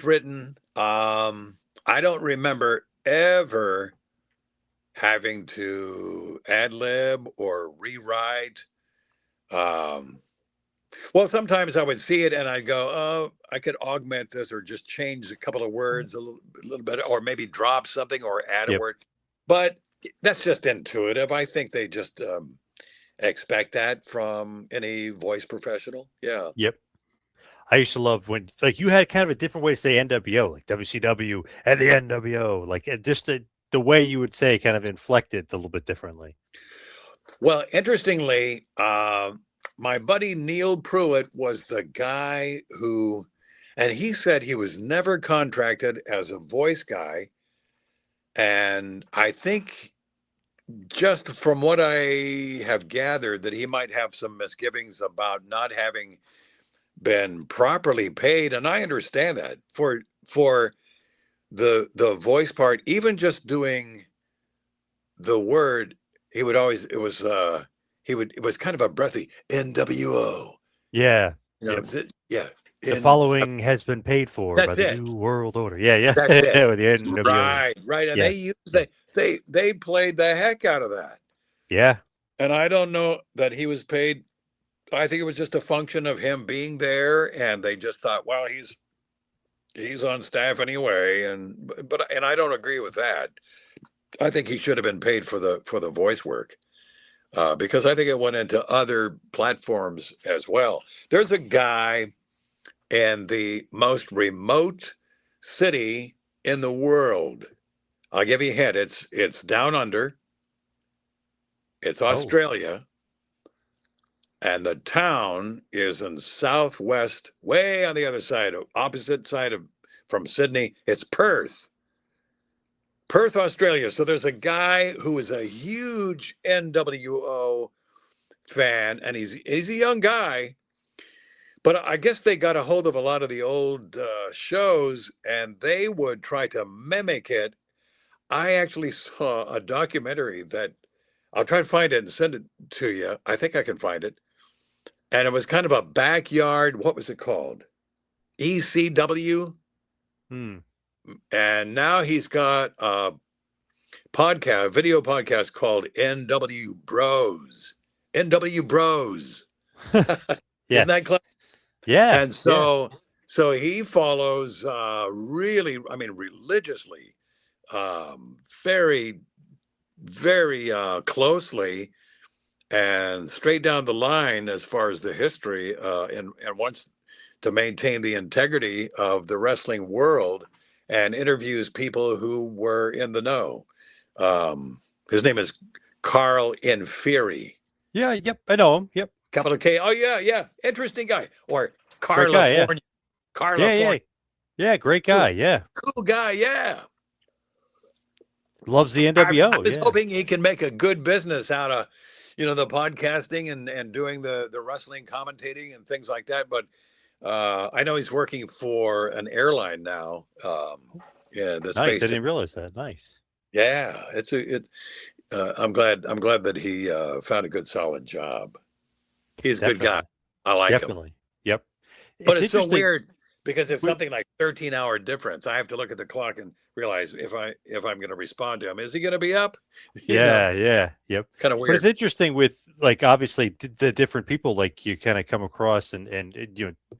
[SPEAKER 1] written. I don't remember ever having to ad lib or rewrite. Well, sometimes I would see it and I'd go, oh, I could augment this or just change a couple of words a little bit, or maybe drop something or add a word. But that's just intuitive. I think they just expect that from any voice professional. Yeah.
[SPEAKER 2] Yep. I used to love when you had kind of a different way to say NWO, like WCW and the NWO, like just the way you would say kind of inflected a little bit differently.
[SPEAKER 1] Well, interestingly, my buddy Neil Pruitt was the guy who, and he said he was never contracted as a voice guy. And I think just from what I have gathered that he might have some misgivings about not having been properly paid. And I understand that for the voice part, even just doing the word, he would always, it was kind of a breathy NWO.
[SPEAKER 2] Yeah.
[SPEAKER 1] You know, yeah.
[SPEAKER 2] The following has been paid for by the New World Order. Yeah, yeah.
[SPEAKER 1] That's it.
[SPEAKER 2] With the NWO.
[SPEAKER 1] Right. And
[SPEAKER 2] Yes,
[SPEAKER 1] they played the heck out of that.
[SPEAKER 2] Yeah.
[SPEAKER 1] And I don't know that he was paid. I think it was just a function of him being there, and they just thought, well, he's on staff anyway. And I don't agree with that. I think he should have been paid for the voice work. Because I think it went into other platforms as well. There's a guy in the most remote city in the world. I'll give you a hint. It's down under. It's Australia. And the town is in southwest, way on the other side, opposite side from Sydney. It's Perth. Perth, Australia. So there's a guy who is a huge NWO fan, and he's a young guy, but I guess they got a hold of a lot of the old shows, and they would try to mimic it. I actually saw a documentary that I'll try to find it and send it to you. I think I can find it. And it was kind of a backyard. What was it called? ECW. And now he's got a video podcast called NW Bros. NW Bros. Isn't that clever?
[SPEAKER 2] Yeah.
[SPEAKER 1] And so he follows really, I mean, religiously, very, very closely and straight down the line as far as the history, and wants to maintain the integrity of the wrestling world, and interviews people who were in the know. His name is Carl Inferi.
[SPEAKER 2] Yeah, yep, I know him. Yep.
[SPEAKER 1] Capital K. Oh, yeah. Interesting guy. Or California.
[SPEAKER 2] Yeah, great guy. Yeah.
[SPEAKER 1] Cool guy. Yeah.
[SPEAKER 2] Loves the NWO.
[SPEAKER 1] I was hoping he can make a good business out of, the podcasting and doing the wrestling commentating and things like that. But I know he's working for an airline now.
[SPEAKER 2] Nice. I didn't realize that. Nice.
[SPEAKER 1] Yeah, I'm glad that he found a good, solid job. He's a good guy. I like him.
[SPEAKER 2] Yep.
[SPEAKER 1] But it's so weird because it's something like 13-hour difference. I have to look at the clock and realize if I'm going to respond to him, is he going to be up?
[SPEAKER 2] Yep.
[SPEAKER 1] Kind of weird.
[SPEAKER 2] But it's interesting with, like, obviously the different people like you kind of come across and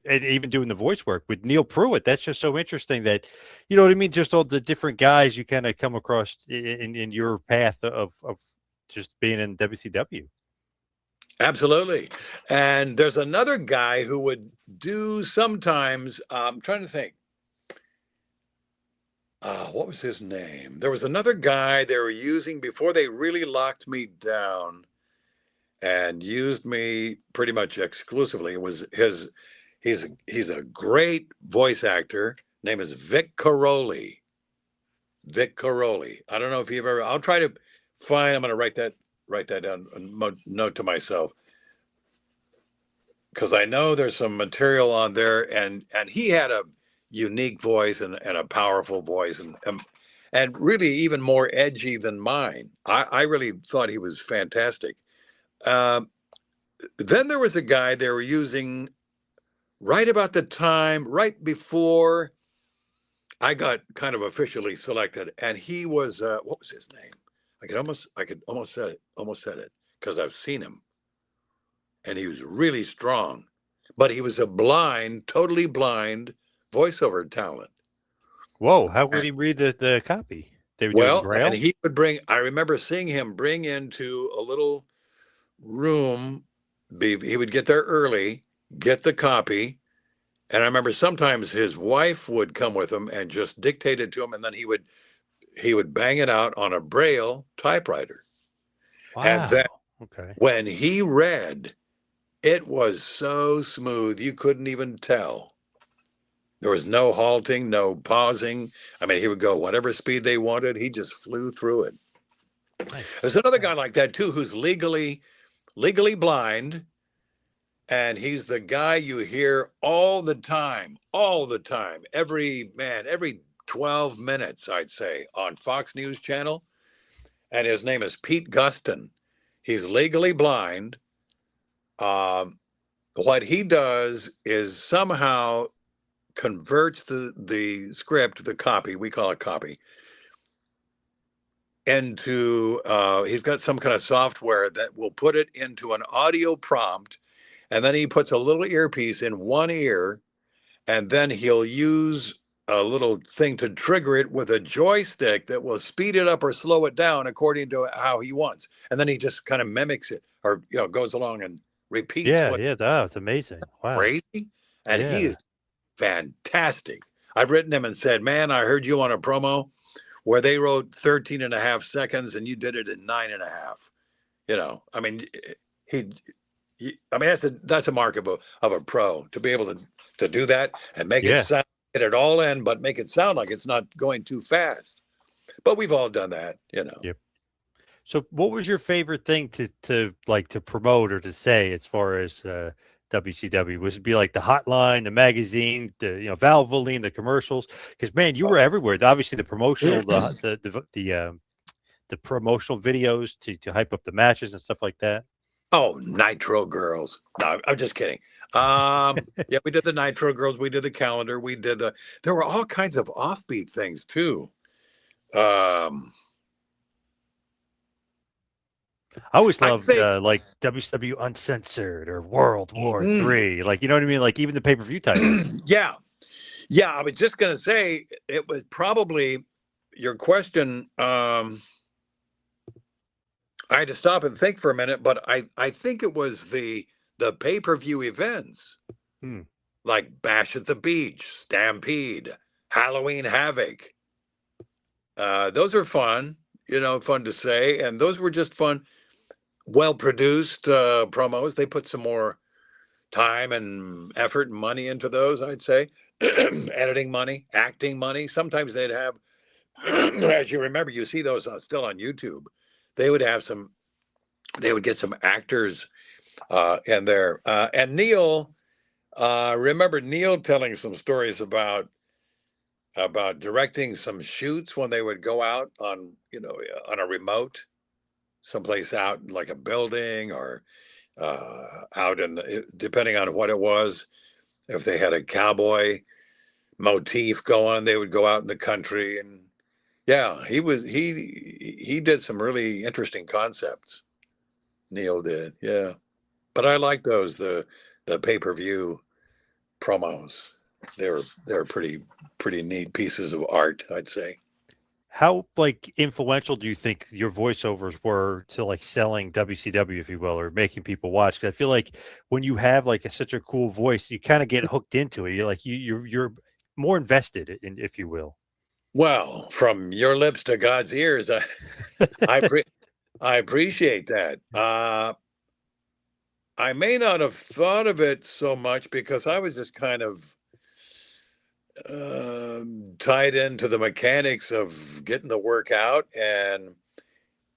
[SPEAKER 2] even doing the voice work with Neil Pruitt. That's just so interesting that, you know what I mean? Just all the different guys you kind of come across in your path of just being in WCW.
[SPEAKER 1] Absolutely. And there's another guy who would do sometimes, I'm trying to think. What was his name? There was another guy they were using before they really locked me down and used me pretty much exclusively. It was he's a great voice actor. Name is Vic Caroli. Vic Caroli. I don't know if you've ever, I'll try to find, I'm going to write that down, a note to myself, because I know there's some material on there, and he had a unique voice and a powerful voice, and really even more edgy than mine. I really thought he was fantastic. Then there was a guy they were using right about the time, right before I got kind of officially selected, and he was what was his name? I could almost said it because I've seen him, and he was really strong, but he was a totally blind voiceover talent.
[SPEAKER 2] Whoa! How would he read the copy? They would
[SPEAKER 1] do Braille? And he would bring. I remember seeing him bring into a little room. He would get there early, get the copy, and I remember sometimes his wife would come with him and just dictate it to him, and then he would he would bang it out on a Braille typewriter. And then
[SPEAKER 2] Wow. Okay.
[SPEAKER 1] when he read, it was so smooth you couldn't even tell. There was no halting, no pausing. I mean, he would go whatever speed they wanted. He just flew through it.
[SPEAKER 2] Nice.
[SPEAKER 1] There's another guy like that too, who's legally blind, and he's the guy you hear all the time, every 12 minutes, I'd say, on Fox News Channel. And his name is Pete Guston. He's legally blind. What he does is somehow converts the script, the copy, we call it copy, into he's got some kind of software that will put it into an audio prompt, and then he puts a little earpiece in one ear, and then he'll use a little thing to trigger it with a joystick that will speed it up or slow it down according to how he wants, and then he just kind of mimics it, or goes along and repeats.
[SPEAKER 2] Yeah, that's amazing. Wow.
[SPEAKER 1] Crazy. And he is fantastic. I've written him and said, man, I heard you on a promo where they wrote 13 and a half seconds and you did it in 9.5. I mean, that's a mark of a pro, to be able to do that and make it sound, get it all in, but make it sound like it's not going too fast. But we've all done that,
[SPEAKER 2] Yep. So what was your favorite thing to promote or to say as far as WCW? Was it be like the hotline, the magazine, the Valvoline, the commercials? Because man, you were everywhere. Obviously, the promotional, the promotional videos to hype up the matches and stuff like that.
[SPEAKER 1] Oh, Nitro Girls. No, I'm just kidding. We did the Nitro Girls. We did the calendar. There were all kinds of offbeat things too.
[SPEAKER 2] I always loved like WCW Uncensored or World War III. Like, you know what I mean? Like even the pay-per-view titles.
[SPEAKER 1] Yeah. I was just going to say, it was probably your question. I had to stop and think for a minute, but I think it was the pay-per-view events, like Bash at the Beach, Stampede, Halloween Havoc. Those are fun, fun to say. And those were just fun, well-produced promos. They put some more time and effort and money into those, I'd say. Editing money, acting money. Sometimes they'd have, as you remember, you see those still on YouTube. They would get some actors in there. And Neil, remember Neil telling some stories about directing some shoots when they would go out on a remote, someplace out like a building or out depending on what it was. If they had a cowboy motif going, they would go out in the country, and he did some really interesting concepts. Neil did, but I like those, the pay-per-view promos. They're pretty neat pieces of art, I'd say.
[SPEAKER 2] How influential do you think your voiceovers were to selling WCW, if you will, or making people watch? Because I feel like when you have such a cool voice, you kind of get hooked into it. You're more invested in, if you will.
[SPEAKER 1] Well, from your lips to God's ears, I appreciate that. I may not have thought of it so much because I was just kind of tied into the mechanics of getting the work out, and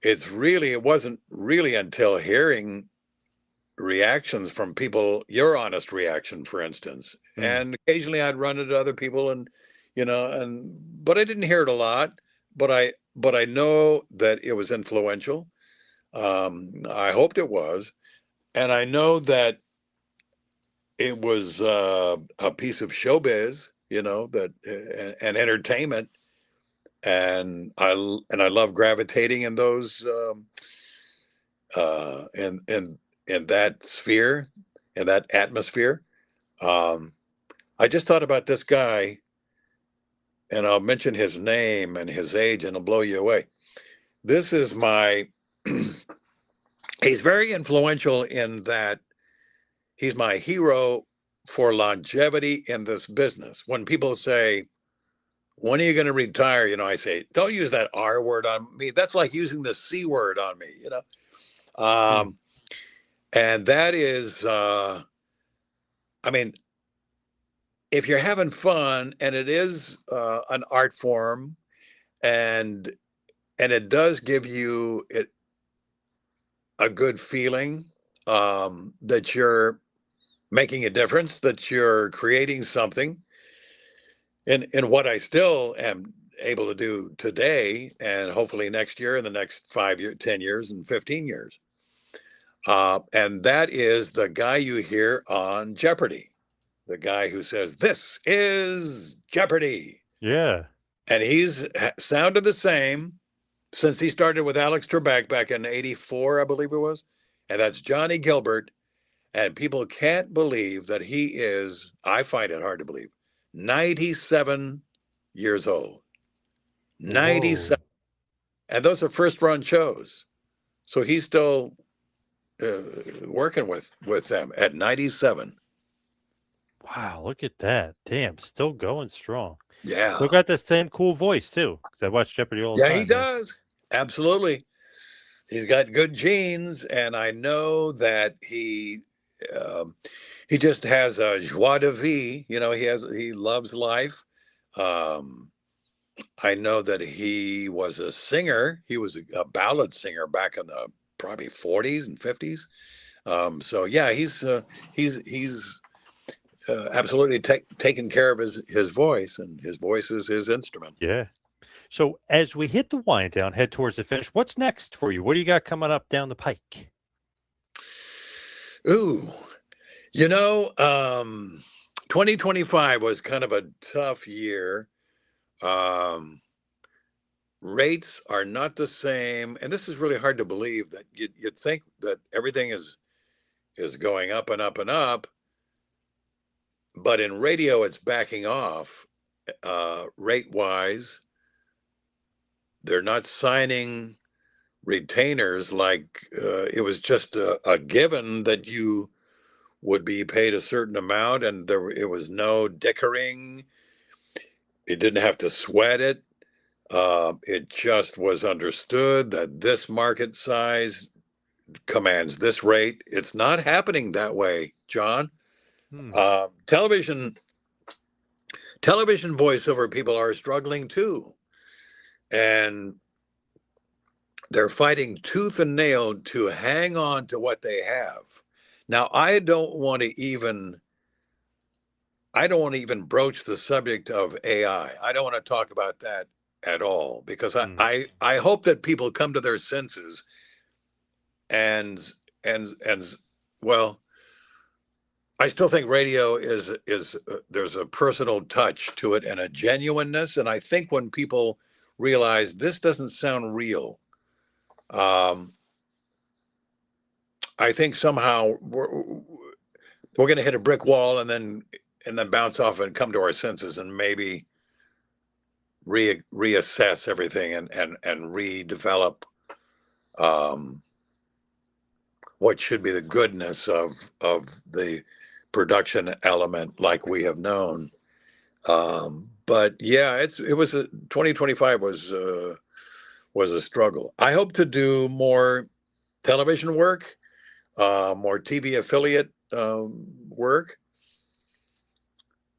[SPEAKER 1] it wasn't really until hearing reactions from people, your honest reaction, for instance, and occasionally I'd run into other people, and but I didn't hear it a lot, but I know that it was influential. I hoped it was, and I know that it was a piece of showbiz, that and entertainment, and I love gravitating in those in that sphere, in that atmosphere. I just thought about this guy, and I'll mention his name and his age, and it'll blow you away. This is he's very influential in that he's my hero for longevity in this business. When people say, when are you going to retire? You know, I say, don't use that R word on me. That's like using the C word on me, you know? And that is, I mean, if you're having fun and it is an art form and it does give you a good feeling that you're making a difference, that you're creating something in what I still am able to do today and hopefully next year and the next 5 years, 10 years and 15 years. And that is the guy you hear on Jeopardy, the guy who says, "This is Jeopardy."
[SPEAKER 2] Yeah.
[SPEAKER 1] And he's sounded the same since he started with Alex Trebek back in '84, I believe it was. And that's Johnny Gilbert. And people can't believe that he is, I find it hard to believe, 97 years old. 97.
[SPEAKER 2] Whoa.
[SPEAKER 1] And those are first run shows. So he's still working with them at 97.
[SPEAKER 2] Wow, look at that. Damn, still going strong.
[SPEAKER 1] Yeah.
[SPEAKER 2] Still got that same cool voice too. Because I watch Jeopardy all the
[SPEAKER 1] Yeah,
[SPEAKER 2] time.
[SPEAKER 1] he does. Absolutely. He's got good genes, and I know that he just has a joie de vivre. You know, he loves life. I know that he was a singer. He was a ballad singer back in the probably 40s and 50s. So yeah, he's absolutely taken care of his voice, and his voice is his instrument.
[SPEAKER 2] Yeah. So as we hit the wind down, head towards the finish, what's next for you? What do you got coming up down the pike?
[SPEAKER 1] Ooh, you know, 2025 was kind of a tough year. Rates are not the same, and this is really hard to believe that you'd think that everything is going up and up and up, but in radio it's backing off rate wise. They're not signing retainers like it was just a given that you would be paid a certain amount, and it was no dickering. It didn't have to sweat it. It just was understood that this market size commands this rate. It's not happening that way, John. Television voiceover people are struggling too, and they're fighting tooth and nail to hang on to what they have. Now, I don't want to even broach the subject of AI. I don't want to talk about that at all, because I hope that people come to their senses and well, I still think radio is there's a personal touch to it and a genuineness. And I think when people realize this doesn't sound real, I think somehow we're going to hit a brick wall and then bounce off and come to our senses and maybe reassess everything and redevelop what should be the goodness of the production element like we have known. But yeah, 2025 was a struggle. I hope to do more television work, more TV affiliate work.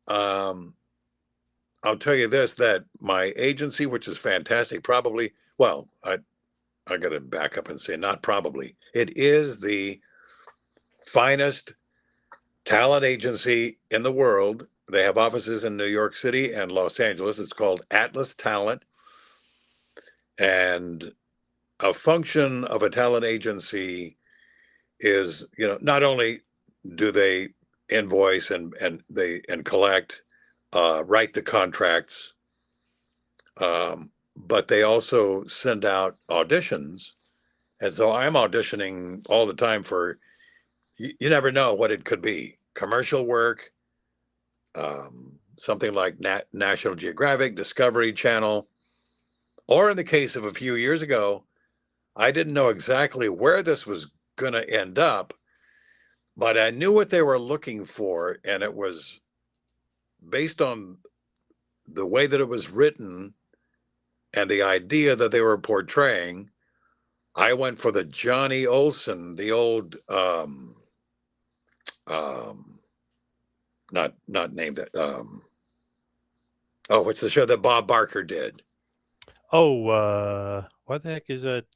[SPEAKER 1] I'll tell you this, that my agency, which is fantastic, probably, well, I got to back up and say not probably, it is the finest talent agency in the world. They have offices in New York City and Los Angeles. It's called Atlas Talent. And a function of a talent agency is, you know, not only do they invoice and collect, write the contracts, but they also send out auditions. And so I'm auditioning all the time for, you never know what it could be. Commercial work, something like National Geographic, Discovery Channel, or in the case of a few years ago, I didn't know exactly where this was going to end up, but I knew what they were looking for, and it was based on the way that it was written and the idea that they were portraying, I went for the Johnny Olson, the old not named that what's the show that Bob Barker did?
[SPEAKER 2] Oh, what the heck is that?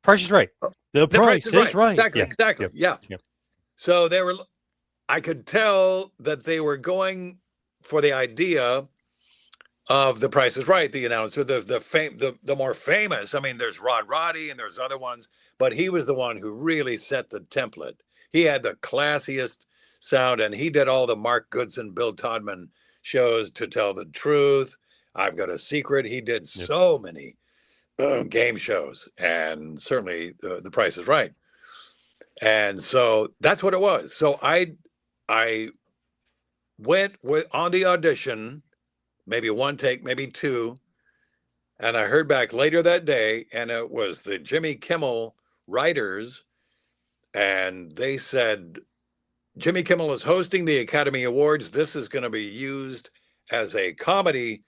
[SPEAKER 2] Price is Right. The Price is Right.
[SPEAKER 1] Exactly. Yeah. So I could tell that they were going for the idea of The Price is Right, the announcer, the more famous. I mean, there's Rod Roddy and there's other ones, but he was the one who really set the template. He had the classiest sound, and he did all the Mark Goodson, Bill Todman shows, To Tell the Truth, I've Got a Secret. He did so many game shows, and certainly The Price is Right. And so that's what it was. So I went on the audition, maybe one take, maybe two, and I heard back later that day, and it was the Jimmy Kimmel writers, and they said, Jimmy Kimmel is hosting the Academy Awards. This is going to be used as a comedy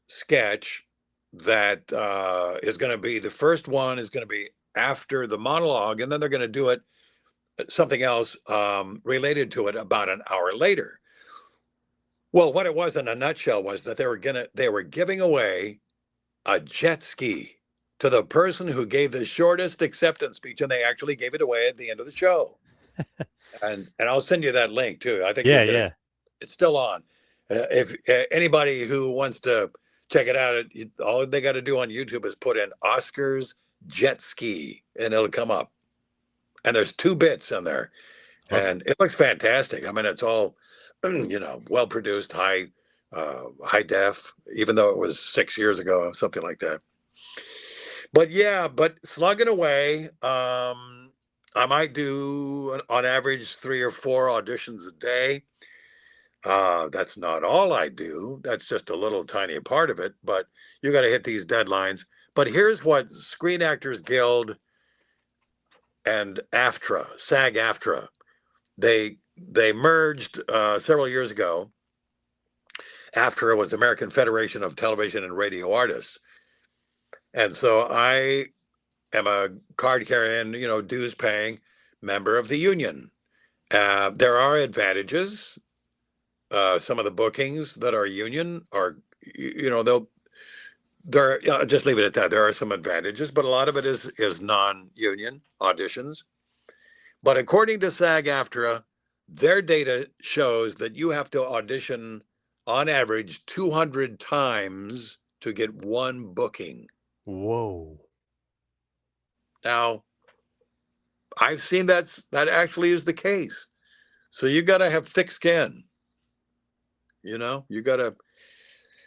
[SPEAKER 1] sketch that is going to be, the first one is going to be after the monologue, and then they're going to do it something else related to it about an hour later. Well, what it was in a nutshell was that they were giving away a jet ski to the person who gave the shortest acceptance speech, and they actually gave it away at the end of the show. and I'll send you that link too. I think it's still on. If anybody who wants to check it out, all they got to do on YouTube is put in Oscars jet ski, and it'll come up. And there's 2 bits in there, and it looks fantastic. I mean, it's all, well produced, high def, even though it was 6 years ago, something like that. But slugging away, I might do on average 3 or 4 auditions a day. That's not all I do. That's just a little tiny part of it, but you got to hit these deadlines. But here's what Screen Actors Guild and AFTRA, SAG-AFTRA, they merged several years ago. AFTRA was American Federation of Television and Radio Artists. And so I am a card-carrying, dues-paying member of the union. There are advantages. Some of the bookings that are union are, I'll just leave it at that. There are some advantages, but a lot of it is non-union auditions. But according to SAG-AFTRA, their data shows that you have to audition on average 200 times to get one booking.
[SPEAKER 2] Whoa.
[SPEAKER 1] Now, I've seen that actually is the case. So you got to have thick skin. You got to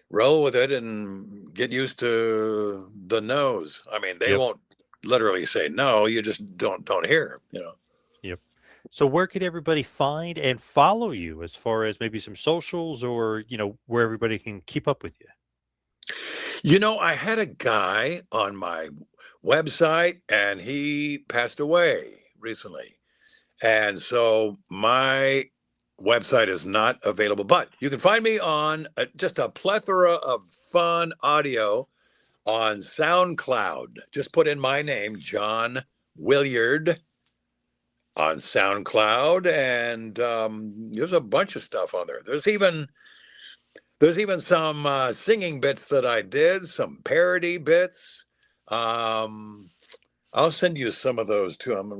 [SPEAKER 1] roll with it and get used to the no's. I mean, they won't literally say no. You just don't hear,
[SPEAKER 2] Yep. So where could everybody find and follow you, as far as maybe some socials, or, where everybody can keep up with you?
[SPEAKER 1] I had a guy on my website, and he passed away recently. And so my website is not available, but you can find me on just a plethora of fun audio on SoundCloud. Just put in my name, John Willyard, on SoundCloud, and there's a bunch of stuff on there. There's even some singing bits that I did, some parody bits. I'll send you some of those too. I'm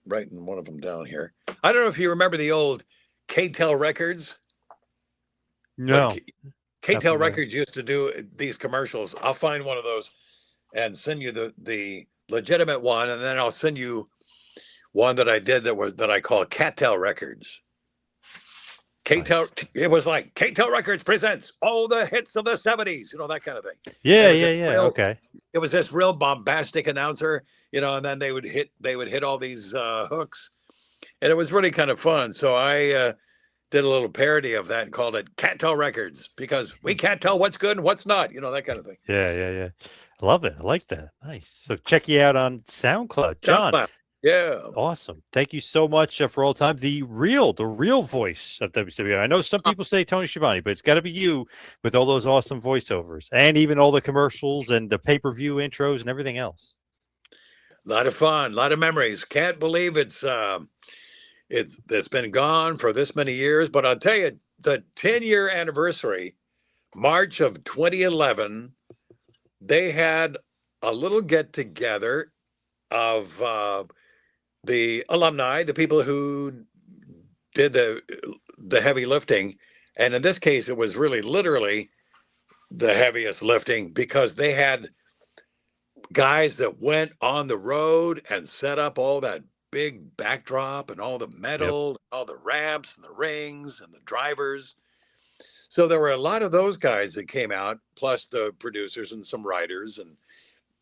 [SPEAKER 1] writing one of them down here. I don't know if you remember the old K-Tel Records.
[SPEAKER 2] No.
[SPEAKER 1] K-Tel Records used to do these commercials. I'll find one of those and send you the legitimate one, and then I'll send you one that I did that I call Cat-Tel Records. K-Tel, it was like K-Tel Records presents all the hits of the 70s, that kind of thing.
[SPEAKER 2] Yeah. Okay.
[SPEAKER 1] It was this real bombastic announcer, and then they would hit all these hooks, and it was really kind of fun. So I did a little parody of that and called it Cat-Tel Records, because we can't tell what's good and what's not, that kind of thing.
[SPEAKER 2] Yeah. I love it. I like that. Nice. So check you out on SoundCloud, John.
[SPEAKER 1] SoundCloud. Yeah.
[SPEAKER 2] Awesome. Thank you so much for all the time. The real voice of WCW. I know some people say Tony Schiavone, but it's got to be you with all those awesome voiceovers and even all the commercials and the pay-per-view intros and everything else.
[SPEAKER 1] A lot of fun, a lot of memories. Can't believe it's been gone for this many years. But I'll tell you, the 10-year anniversary, March of 2011, they had a little get together of the alumni, the people who did the heavy lifting. And in this case, it was really literally the heaviest lifting, because they had guys that went on the road and set up all that big backdrop and all the metal, all the ramps and the rings and the drivers. So there were a lot of those guys that came out, plus the producers and some writers. And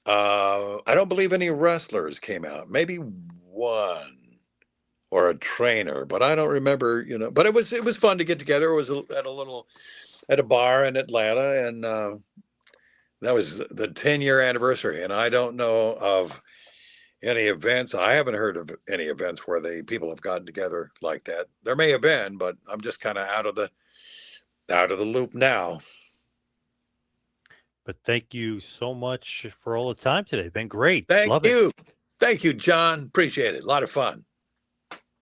[SPEAKER 1] I don't believe any wrestlers came out. Maybe one or a trainer, but I don't remember. But it was fun to get together. It was at a bar in Atlanta, and that was the 10-year anniversary. And I don't know of any events. I haven't heard of any events where people have gotten together like that. There may have been, but I'm just kind of out of the loop now.
[SPEAKER 2] But thank you so much for all the time today. Been great.
[SPEAKER 1] Thank
[SPEAKER 2] Love
[SPEAKER 1] you.
[SPEAKER 2] it.
[SPEAKER 1] Thank you, John. Appreciate it. A lot of fun.